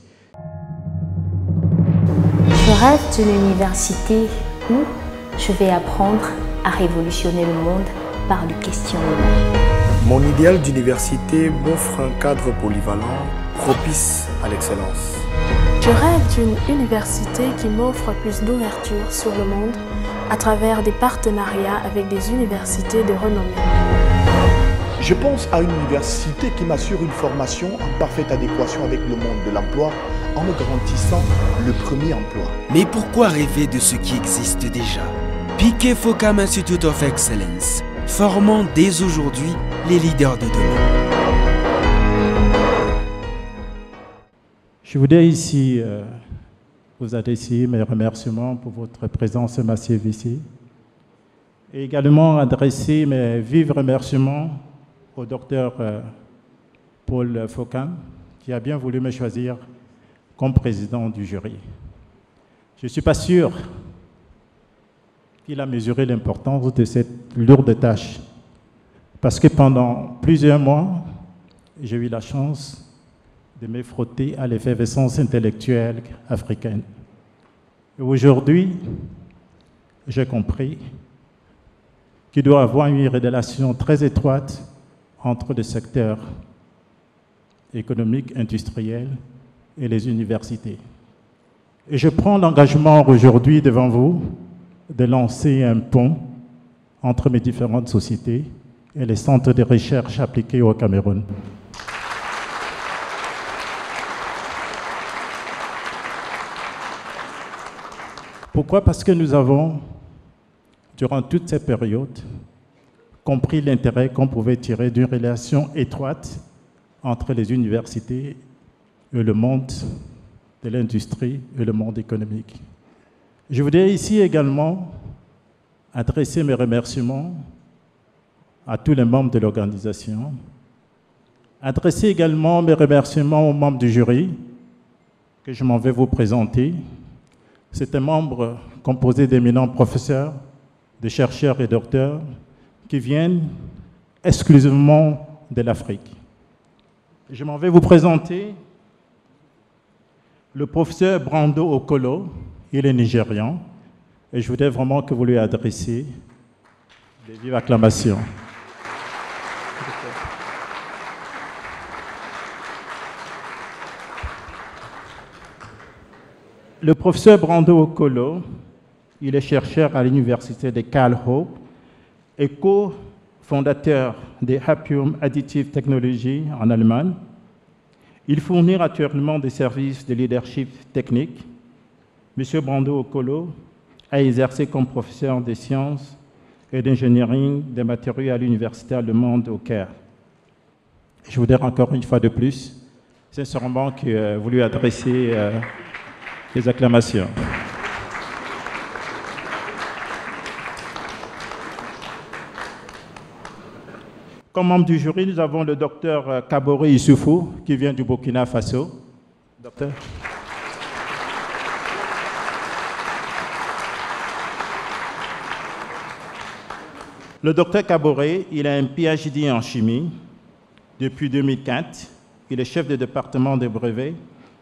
Je rêve d'une université où je vais apprendre à révolutionner le monde par le questionnement. Mon idéal d'université m'offre un cadre polyvalent, propice à l'excellence. Je rêve d'une université qui m'offre plus d'ouverture sur le monde à travers des partenariats avec des universités de renommée. Je pense à une université qui m'assure une formation en parfaite adéquation avec le monde de l'emploi en me garantissant le premier emploi. Mais pourquoi rêver de ce qui existe déjà? Piquet Focam Institute of Excellence, formant dès aujourd'hui les leaders de demain. Je voudrais ici vous adresser mes remerciements pour votre présence massive ici et également adresser mes vifs remerciements au docteur Paul Focam qui a bien voulu me choisir comme président du jury. Je ne suis pas sûr qu'il a mesuré l'importance de cette lourde tâche parce que pendant plusieurs mois, j'ai eu la chance de me frotter à l'effervescence intellectuelle africaine. Et aujourd'hui, j'ai compris qu'il doit y avoir une relation très étroite entre le secteur économique, industriel et les universités. Et je prends l'engagement aujourd'hui devant vous de lancer un pont entre mes différentes sociétés et les centres de recherche appliqués au Cameroun. Pourquoi? Parce que nous avons, durant toute cette période, compris l'intérêt qu'on pouvait tirer d'une relation étroite entre les universités et le monde de l'industrie et le monde économique. Je voudrais ici également adresser mes remerciements à tous les membres de l'organisation, adresser également mes remerciements aux membres du jury que je m'en vais vous présenter. C'est un membre composé d'éminents professeurs, de chercheurs et docteurs qui viennent exclusivement de l'Afrique. Je m'en vais vous présenter le professeur Brando Okolo. Il est nigérian et je voudrais vraiment que vous lui adressiez des vives acclamations. Le professeur Brando Okolo, il est chercheur à l'université de Karl Hope et co-fondateur de Hapium Additive Technology en Allemagne. Il fournit actuellement des services de leadership technique. M. Brando Okolo a exercé comme professeur de sciences et d'ingénierie des matériaux à l'université allemande au Caire. Je voudrais encore une fois de plus, sincèrement, que vous lui adressez des acclamations. Comme membre du jury, nous avons le docteur Kabore Issoufou, qui vient du Burkina Faso. Docteur. Le docteur Kabore, il a un PhD en chimie depuis 2004. Il est chef de département de brevets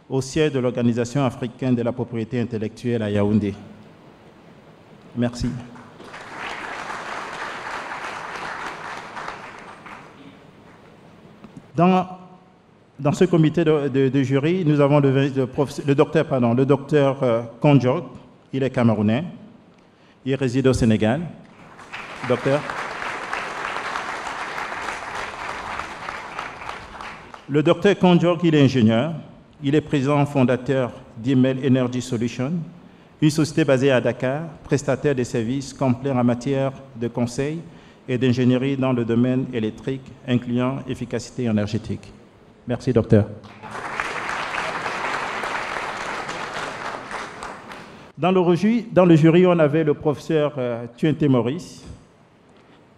au siège de l'Organisation africaine de la propriété intellectuelle à Yaoundé. Merci. Dans ce comité de jury, nous avons le docteur Konjok. Il est camerounais. Il réside au Sénégal. Docteur. Le docteur Konjok, il est ingénieur. Il est président fondateur d'Email Energy Solutions, une société basée à Dakar, prestataire de services complets en matière de conseil et d'ingénierie dans le domaine électrique, incluant efficacité énergétique. Merci, docteur. Dans le jury, on avait le professeur Tuente Maurice.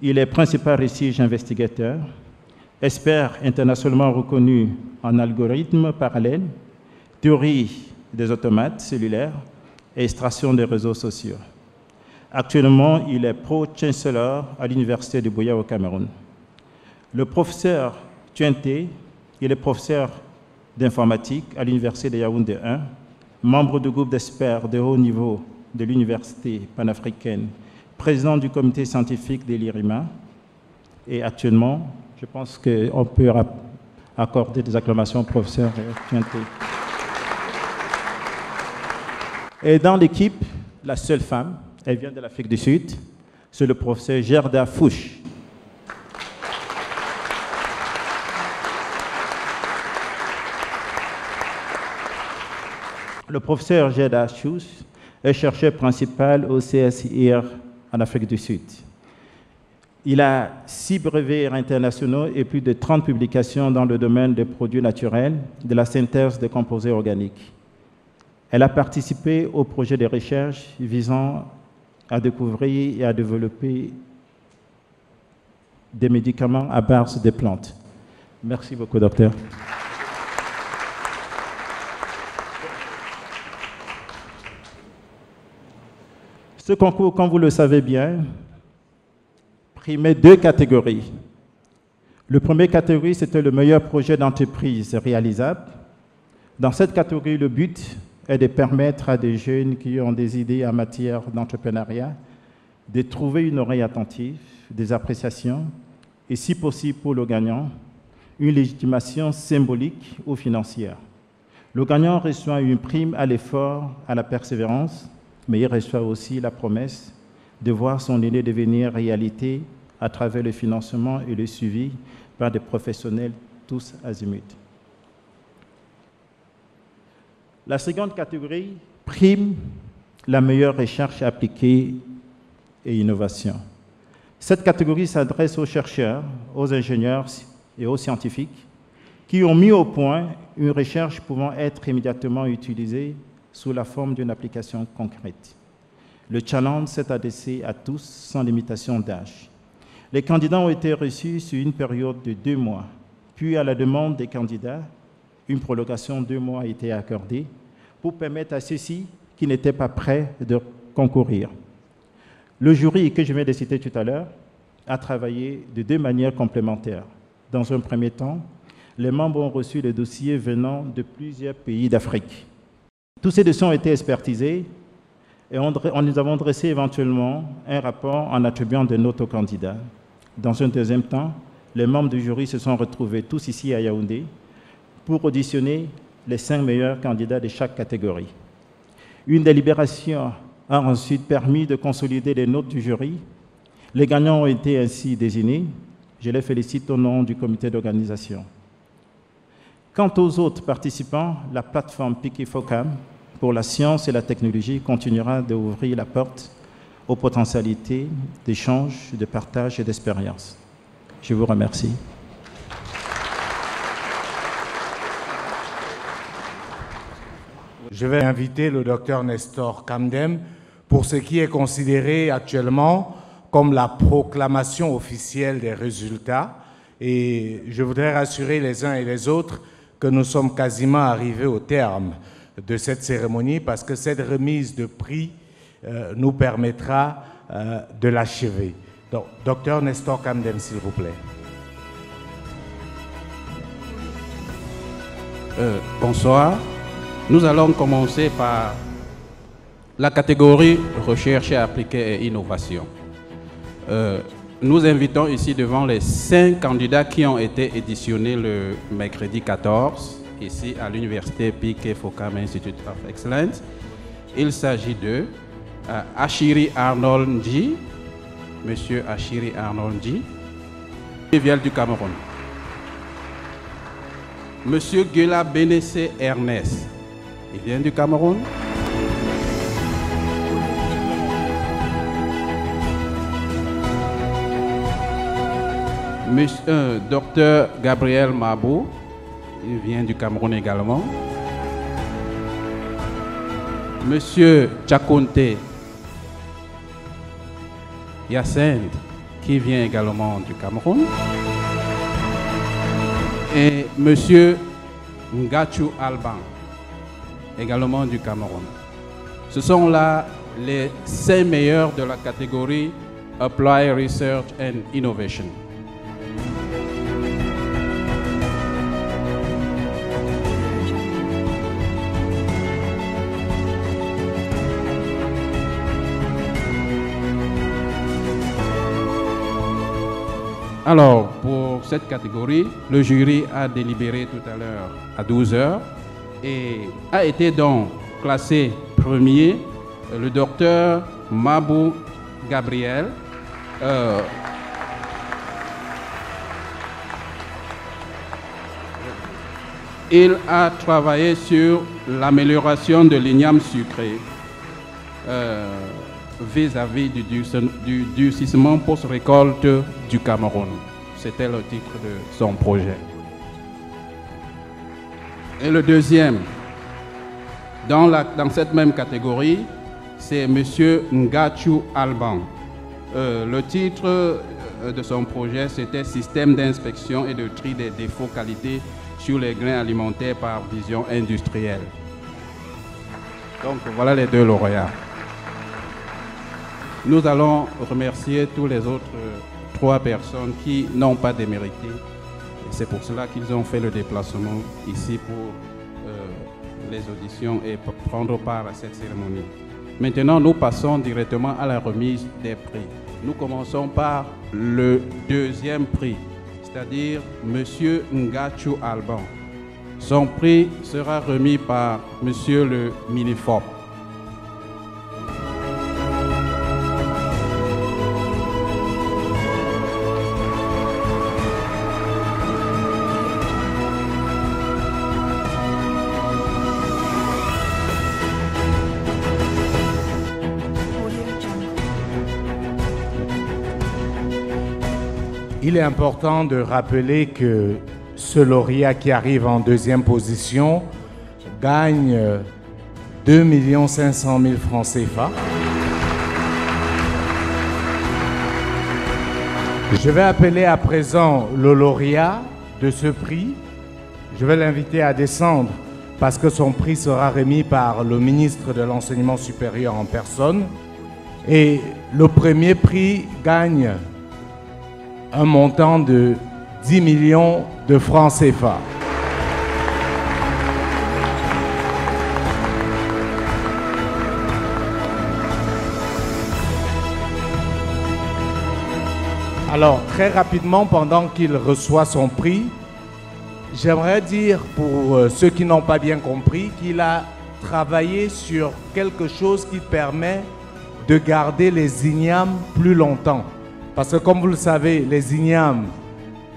Il est principal research investigateur, expert internationalement reconnu en algorithmes parallèles, théorie des automates cellulaires et extraction des réseaux sociaux. Actuellement, il est pro-chancellor à l'Université de Buea au Cameroun. Le professeur Tuente, il est professeur d'informatique à l'Université de Yaoundé 1, membre du groupe d'experts de haut niveau de l'Université panafricaine, président du comité scientifique de l'IRIMA, et actuellement, je pense qu'on peut accorder des acclamations au professeur Tuente. Et dans l'équipe, la seule femme, elle vient de l'Afrique du Sud, c'est le professeur Gerda Fouch. Le professeur Gerda Fouch est chercheur principal au CSIR en Afrique du Sud. Il a 6 brevets internationaux et plus de 30 publications dans le domaine des produits naturels, de la synthèse des composés organiques. Elle a participé au projet de recherche visant à découvrir et à développer des médicaments à base de plantes. Merci beaucoup, docteur. Ce concours, comme vous le savez bien, primait 2 catégories. La première catégorie, c'était le meilleur projet d'entreprise réalisable. Dans cette catégorie, le but est de permettre à des jeunes qui ont des idées en matière d'entrepreneuriat de trouver une oreille attentive, des appréciations et, si possible pour le gagnant, une légitimation symbolique ou financière. Le gagnant reçoit une prime à l'effort, à la persévérance, mais il reçoit aussi la promesse de voir son idée devenir réalité à travers le financement et le suivi par des professionnels tous azimuts. La seconde catégorie prime la meilleure recherche appliquée et innovation. Cette catégorie s'adresse aux chercheurs, aux ingénieurs et aux scientifiques qui ont mis au point une recherche pouvant être immédiatement utilisée sous la forme d'une application concrète. Le challenge s'est adressé à tous sans limitation d'âge. Les candidats ont été reçus sur une période de 2 mois. Puis, à la demande des candidats, une prolongation de 2 mois a été accordée pour permettre à ceux-ci qui n'étaient pas prêts de concourir. Le jury que je viens de citer tout à l'heure a travaillé de 2 manières complémentaires. Dans un premier temps, les membres ont reçu des dossiers venant de plusieurs pays d'Afrique. Tous ces dossiers ont été expertisés et nous avons dressé éventuellement un rapport en attribuant des notes aux candidats. Dans un deuxième temps, les membres du jury se sont retrouvés tous ici à Yaoundé pour auditionner les 5 meilleurs candidats de chaque catégorie. Une délibération a ensuite permis de consolider les notes du jury. Les gagnants ont été ainsi désignés. Je les félicite au nom du comité d'organisation. Quant aux autres participants, la plateforme PIC-IFOCAM pour la science et la technologie continuera d'ouvrir la porte aux potentialités d'échange, de partage et d'expérience. Je vous remercie. Je vais inviter le docteur Nestor Kamdem pour ce qui est considéré actuellement comme la proclamation officielle des résultats. Et je voudrais rassurer les uns et les autres que nous sommes quasiment arrivés au terme de cette cérémonie parce que cette remise de prix nous permettra de l'achever. Donc, docteur Nestor Kamdem, s'il vous plaît. Bonsoir. Nous allons commencer par la catégorie recherche appliquée et innovation. Nous invitons ici devant les 5 candidats qui ont été éditionnés le mercredi 14, ici à l'université PIC-IFOCAM Institute of Excellence. Il s'agit de Achiri Arnold Ndji, Monsieur Achiri Arnold Ndji, qui vient du Cameroun. Monsieur Gela Benesse Ernest, il vient du Cameroun. Dr Gabriel Mabou, il vient du Cameroun également. Monsieur Tchakonte Yacine, qui vient également du Cameroun. Et monsieur Ngachu Alban, également du Cameroun. Ce sont là les 5 meilleurs de la catégorie Apply Research and Innovation. Alors, pour cette catégorie, le jury a délibéré tout à l'heure à 12 h et a été donc classé premier le docteur Mabou Gabriel. Il a travaillé sur l'amélioration de l'igname sucré vis-à-vis du durcissement post-récolte du Cameroun. C'était le titre de son projet. Et le deuxième, dans cette même catégorie, c'est M. Ngachu Alban. Le titre de son projet, c'était « Système d'inspection et de tri des défauts qualité sur les grains alimentaires par vision industrielle ». Donc voilà les 2 lauréats. Nous allons remercier tous les autres 3 personnes qui n'ont pas démérité. C'est pour cela qu'ils ont fait le déplacement ici pour les auditions et pour prendre part à cette cérémonie. Maintenant, nous passons directement à la remise des prix. Nous commençons par le 2e prix, c'est-à-dire M. Ngachu Alban. Son prix sera remis par M. le Minifop. Il est important de rappeler que ce lauréat qui arrive en 2e position gagne 2 500 000 francs CFA. Je vais appeler à présent le lauréat de ce prix. Je vais l'inviter à descendre parce que son prix sera remis par le ministre de l'Enseignement supérieur en personne. Et le premier prix gagne un montant de 10 millions de francs CFA. Alors, très rapidement, pendant qu'il reçoit son prix, j'aimerais dire pour ceux qui n'ont pas bien compris qu'il a travaillé sur quelque chose qui permet de garder les ignames plus longtemps. Parce que comme vous le savez, les ignames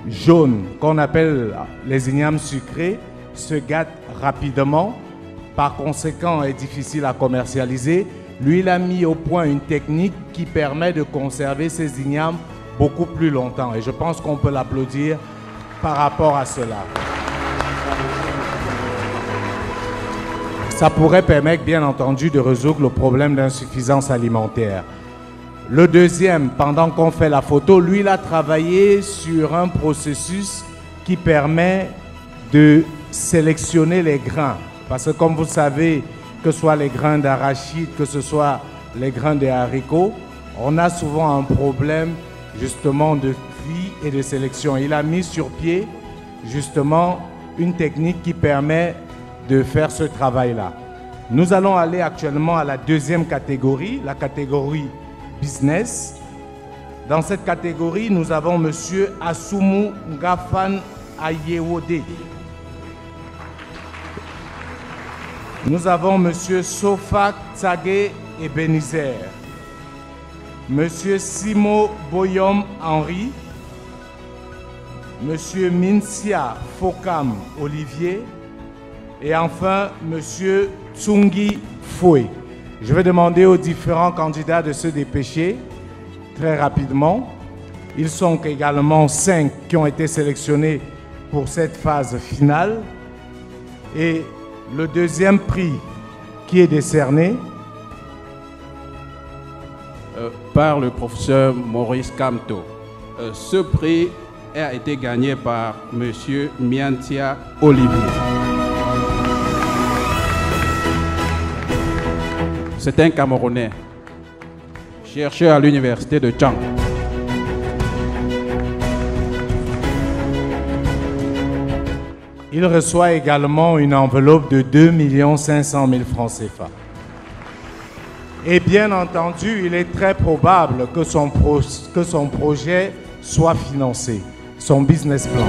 jaunes, qu'on appelle les ignames sucrés, se gâtent rapidement. Par conséquent, est difficile à commercialiser. Lui, il a mis au point une technique qui permet de conserver ces ignames beaucoup plus longtemps. Et je pense qu'on peut l'applaudir par rapport à cela. Ça pourrait permettre, bien entendu, de résoudre le problème d'insuffisance alimentaire. Le deuxième, pendant qu'on fait la photo, lui, il a travaillé sur un processus qui permet de sélectionner les grains. Parce que comme vous savez, que ce soit les grains d'arachide, que ce soit les grains de haricots, on a souvent un problème justement de tri et de sélection. Il a mis sur pied justement une technique qui permet de faire ce travail-là. Nous allons aller actuellement à la 2e catégorie, la catégorie business. Dans cette catégorie, nous avons M. Asumu Ngafan Ayewode. Nous avons M. Sofa Tsage Ebenezer. M. Simo Boyom Henri. M. Minsia Fokam Olivier. Et enfin, M. Tsungi Foe. Je vais demander aux différents candidats de se dépêcher très rapidement. Ils sont également 5 qui ont été sélectionnés pour cette phase finale. Et le deuxième prix qui est décerné par le professeur Maurice Kamto. Ce prix a été gagné par M. Miantia Olivier. C'est un Camerounais, chercheur à l'université de Tchang. Il reçoit également une enveloppe de 2 500 000 francs CFA. Et bien entendu, il est très probable que son projet soit financé, son business plan.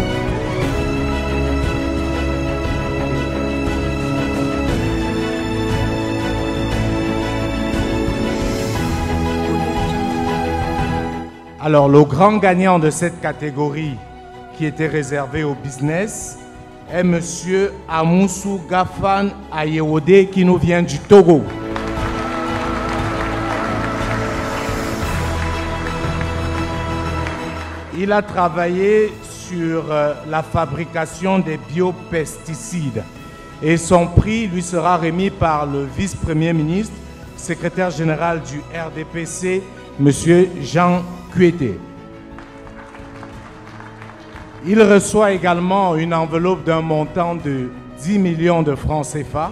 Alors, le grand gagnant de cette catégorie qui était réservée au business est M. Amoussou Gafan Ayewode qui nous vient du Togo. Il a travaillé sur la fabrication des biopesticides et son prix lui sera remis par le vice-premier ministre, secrétaire général du RDPC, M. Jean Kuete. Il reçoit également une enveloppe d'un montant de 10 millions de francs CFA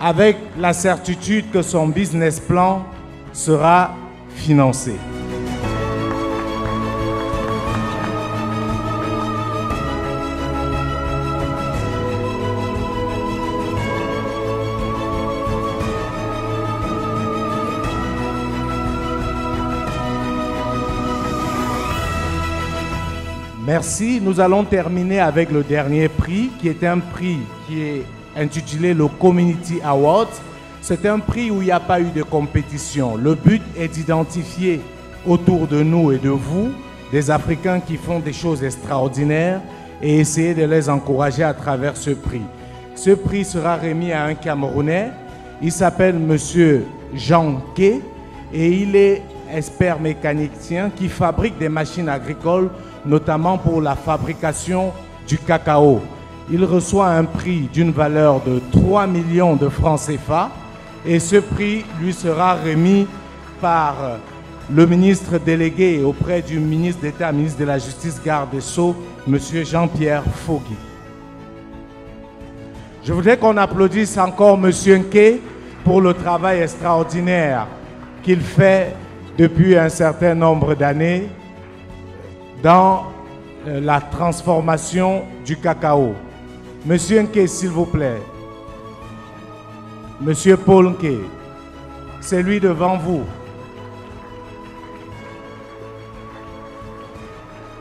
avec la certitude que son business plan sera financé. Merci. Nous allons terminer avec le dernier prix, qui est un prix qui est intitulé le Community Award. C'est un prix où il n'y a pas eu de compétition. Le but est d'identifier autour de nous et de vous des Africains qui font des choses extraordinaires et essayer de les encourager à travers ce prix. Ce prix sera remis à un Camerounais. Il s'appelle M. Jean Ké et il est expert mécanicien qui fabrique des machines agricoles, notamment pour la fabrication du cacao. Il reçoit un prix d'une valeur de 3 millions de francs CFA et ce prix lui sera remis par le ministre délégué auprès du ministre d'État, ministre de la Justice, garde des Sceaux, M. Jean-Pierre Fogui. Je voudrais qu'on applaudisse encore M. Nké pour le travail extraordinaire qu'il fait depuis un certain nombre d'années dans la transformation du cacao. Monsieur Nké, s'il vous plaît. Monsieur Paul Nké, c'est lui devant vous.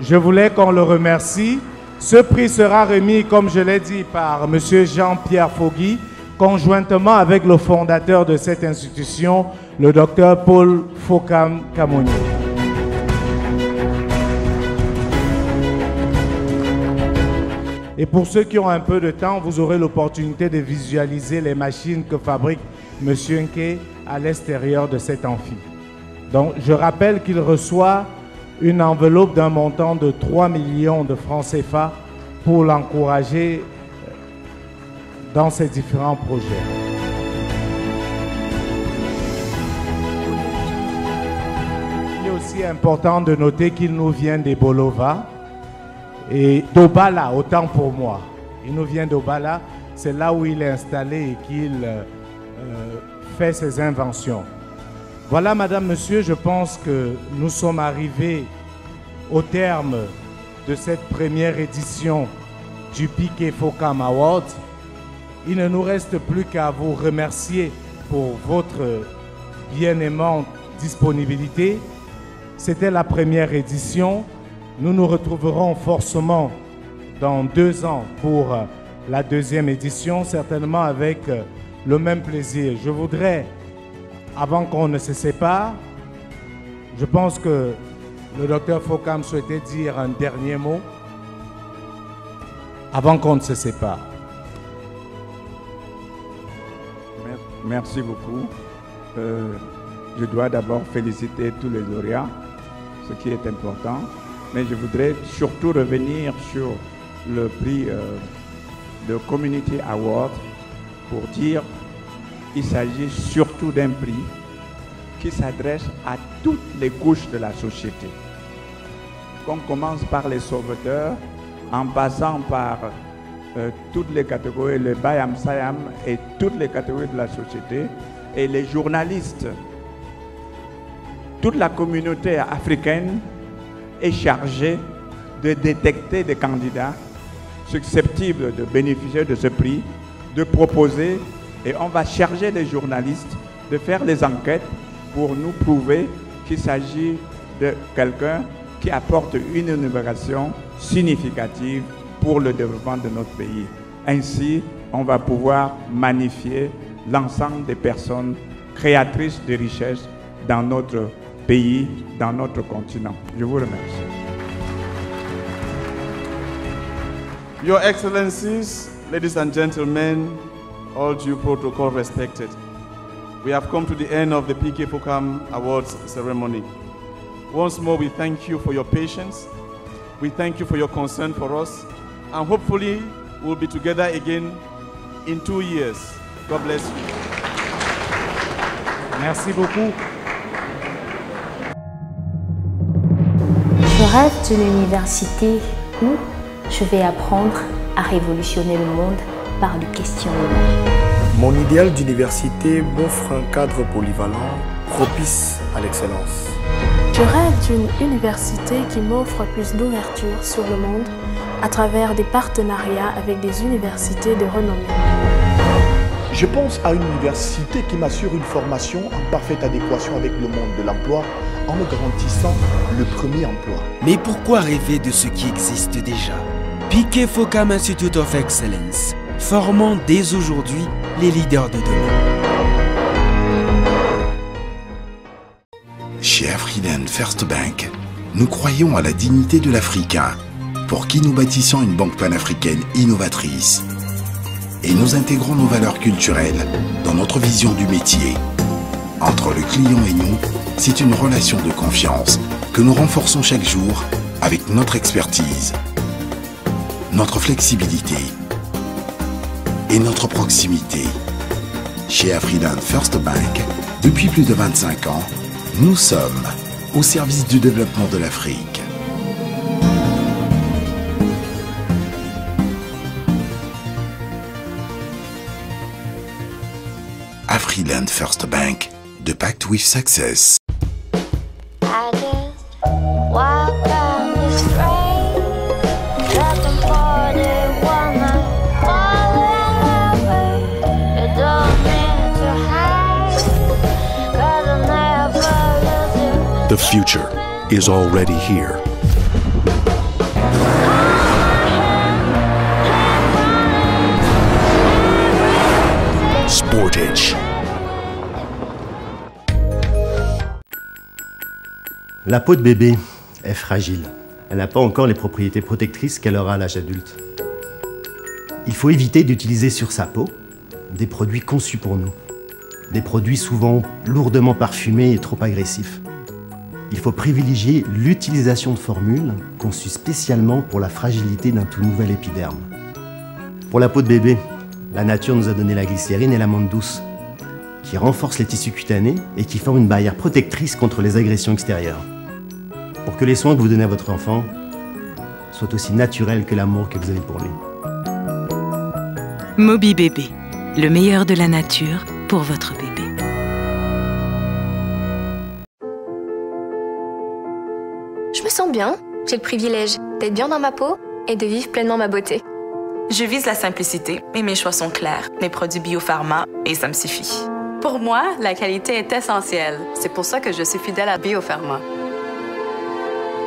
Je voulais qu'on le remercie. Ce prix sera remis, comme je l'ai dit, par Monsieur Jean-Pierre Fogui, conjointement avec le fondateur de cette institution, le docteur Paul Fokam Kamoni. Et pour ceux qui ont un peu de temps, vous aurez l'opportunité de visualiser les machines que fabrique M. Nké à l'extérieur de cet amphi. Donc, je rappelle qu'il reçoit une enveloppe d'un montant de 3 millions de francs CFA pour l'encourager dans ses différents projets. Il est aussi important de noter qu'il nous vient des Bolova et d'Obala, autant pour moi. Il nous vient d'Obala, c'est là où il est installé et qu'il fait ses inventions. Voilà, madame, monsieur, je pense que nous sommes arrivés au terme de cette première édition du Piquet Fokam Award. Il ne nous reste plus qu'à vous remercier pour votre bien-aimante disponibilité. C'était la première édition. Nous nous retrouverons forcément dans 2 ans pour la deuxième édition, certainement avec le même plaisir. Je voudrais, avant qu'on ne se sépare, je pense que le docteur Fokam souhaitait dire un dernier mot avant qu'on ne se sépare. Merci beaucoup. Je dois d'abord féliciter tous les lauréats ce qui est important. Mais je voudrais surtout revenir sur le prix de Community Award pour dire qu'il s'agit surtout d'un prix qui s'adresse à toutes les couches de la société. Qu'on commence par les sauveteurs, en passant par toutes les catégories, le Bayam Sayam et toutes les catégories de la société, et les journalistes. Toute la communauté africaine est chargée de détecter des candidats susceptibles de bénéficier de ce prix, de proposer, et on va charger les journalistes de faire les enquêtes pour nous prouver qu'il s'agit de quelqu'un qui apporte une innovation significative pour le développement de notre pays. Ainsi, on va pouvoir magnifier l'ensemble des personnes créatrices de richesses dans notre pays, dans notre continent. Je vous remercie. Your Excellencies, ladies and gentlemen, all due protocol respected, we have come to the end of the PK FOCAM Awards ceremony. Once more, we thank you for your patience. We thank you for your concern for us. And hopefully, we'll be together again in 2 years. God bless you. Merci beaucoup. Je rêve d'une université où je vais apprendre à révolutionner le monde par le questionnement. Mon idéal d'université m'offre un cadre polyvalent, propice à l'excellence. Je rêve d'une université qui m'offre plus d'ouverture sur le monde à travers des partenariats avec des universités de renommée. Je pense à une université qui m'assure une formation en parfaite adéquation avec le monde de l'emploi en me garantissant le premier emploi. Mais pourquoi rêver de ce qui existe déjà? PK FOCAM Institute of Excellence, formant dès aujourd'hui les leaders de demain. Chez Afriland First Bank, nous croyons à la dignité de l'Africain, pour qui nous bâtissons une banque panafricaine innovatrice. Et nous intégrons nos valeurs culturelles dans notre vision du métier. Entre le client et nous, c'est une relation de confiance que nous renforçons chaque jour avec notre expertise, notre flexibilité et notre proximité. Chez Afriland First Bank, depuis plus de 25 ans, nous sommes au service du développement de l'Afrique. Afriland First Bank, the pact with success. The future is already here. Sportage. La peau de bébé est fragile. Elle n'a pas encore les propriétés protectrices qu'elle aura à l'âge adulte. Il faut éviter d'utiliser sur sa peau des produits conçus pour nous. Des produits souvent lourdement parfumés et trop agressifs. Il faut privilégier l'utilisation de formules conçues spécialement pour la fragilité d'un tout nouvel épiderme. Pour la peau de bébé, la nature nous a donné la glycérine et l'amande douce, qui renforcent les tissus cutanés et qui forment une barrière protectrice contre les agressions extérieures. Pour que les soins que vous donnez à votre enfant soient aussi naturels que l'amour que vous avez pour lui. Moby Bébé, le meilleur de la nature pour votre bébé. Je me sens bien, j'ai le privilège d'être bien dans ma peau et de vivre pleinement ma beauté. Je vise la simplicité et mes choix sont clairs. Mes produits biopharma et ça me suffit. Pour moi, la qualité est essentielle. C'est pour ça que je suis fidèle à Biopharma.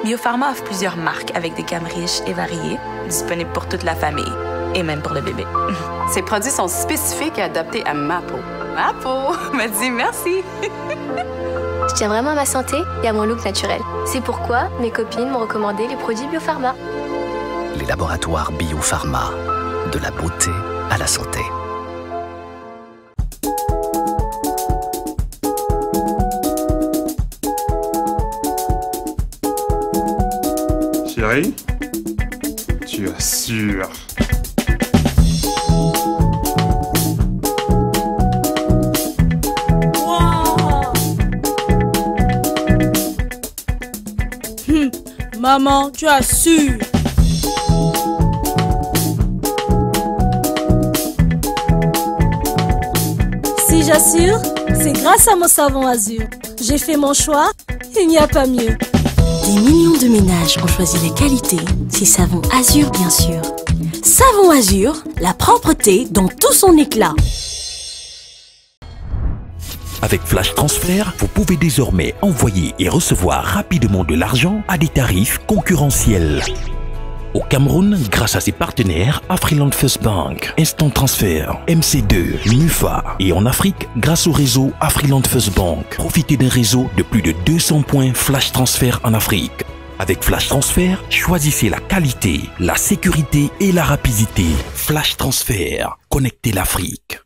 Biopharma offre plusieurs marques avec des gammes riches et variées, disponibles pour toute la famille et même pour le bébé. Ces produits sont spécifiques et adaptés à ma peau. Ma peau me dit merci. Je tiens vraiment à ma santé et à mon look naturel. C'est pourquoi mes copines m'ont recommandé les produits Biopharma. Les laboratoires Biopharma, de la beauté à la santé. Chérie, tu assures. Maman, tu assures. Si j'assure, c'est grâce à mon savon Azur. J'ai fait mon choix, il n'y a pas mieux. Des millions de ménages ont choisi la qualité, c'est savon Azur bien sûr. Savon Azur, la propreté dans tout son éclat. Avec Flash Transfert, vous pouvez désormais envoyer et recevoir rapidement de l'argent à des tarifs concurrentiels. Au Cameroun, grâce à ses partenaires Afriland First Bank, Instant Transfer, MC2, MUFA et en Afrique, grâce au réseau Afriland First Bank, profitez d'un réseau de plus de 200 points Flash Transfert en Afrique. Avec Flash Transfert, choisissez la qualité, la sécurité et la rapidité. Flash Transfert, connectez l'Afrique.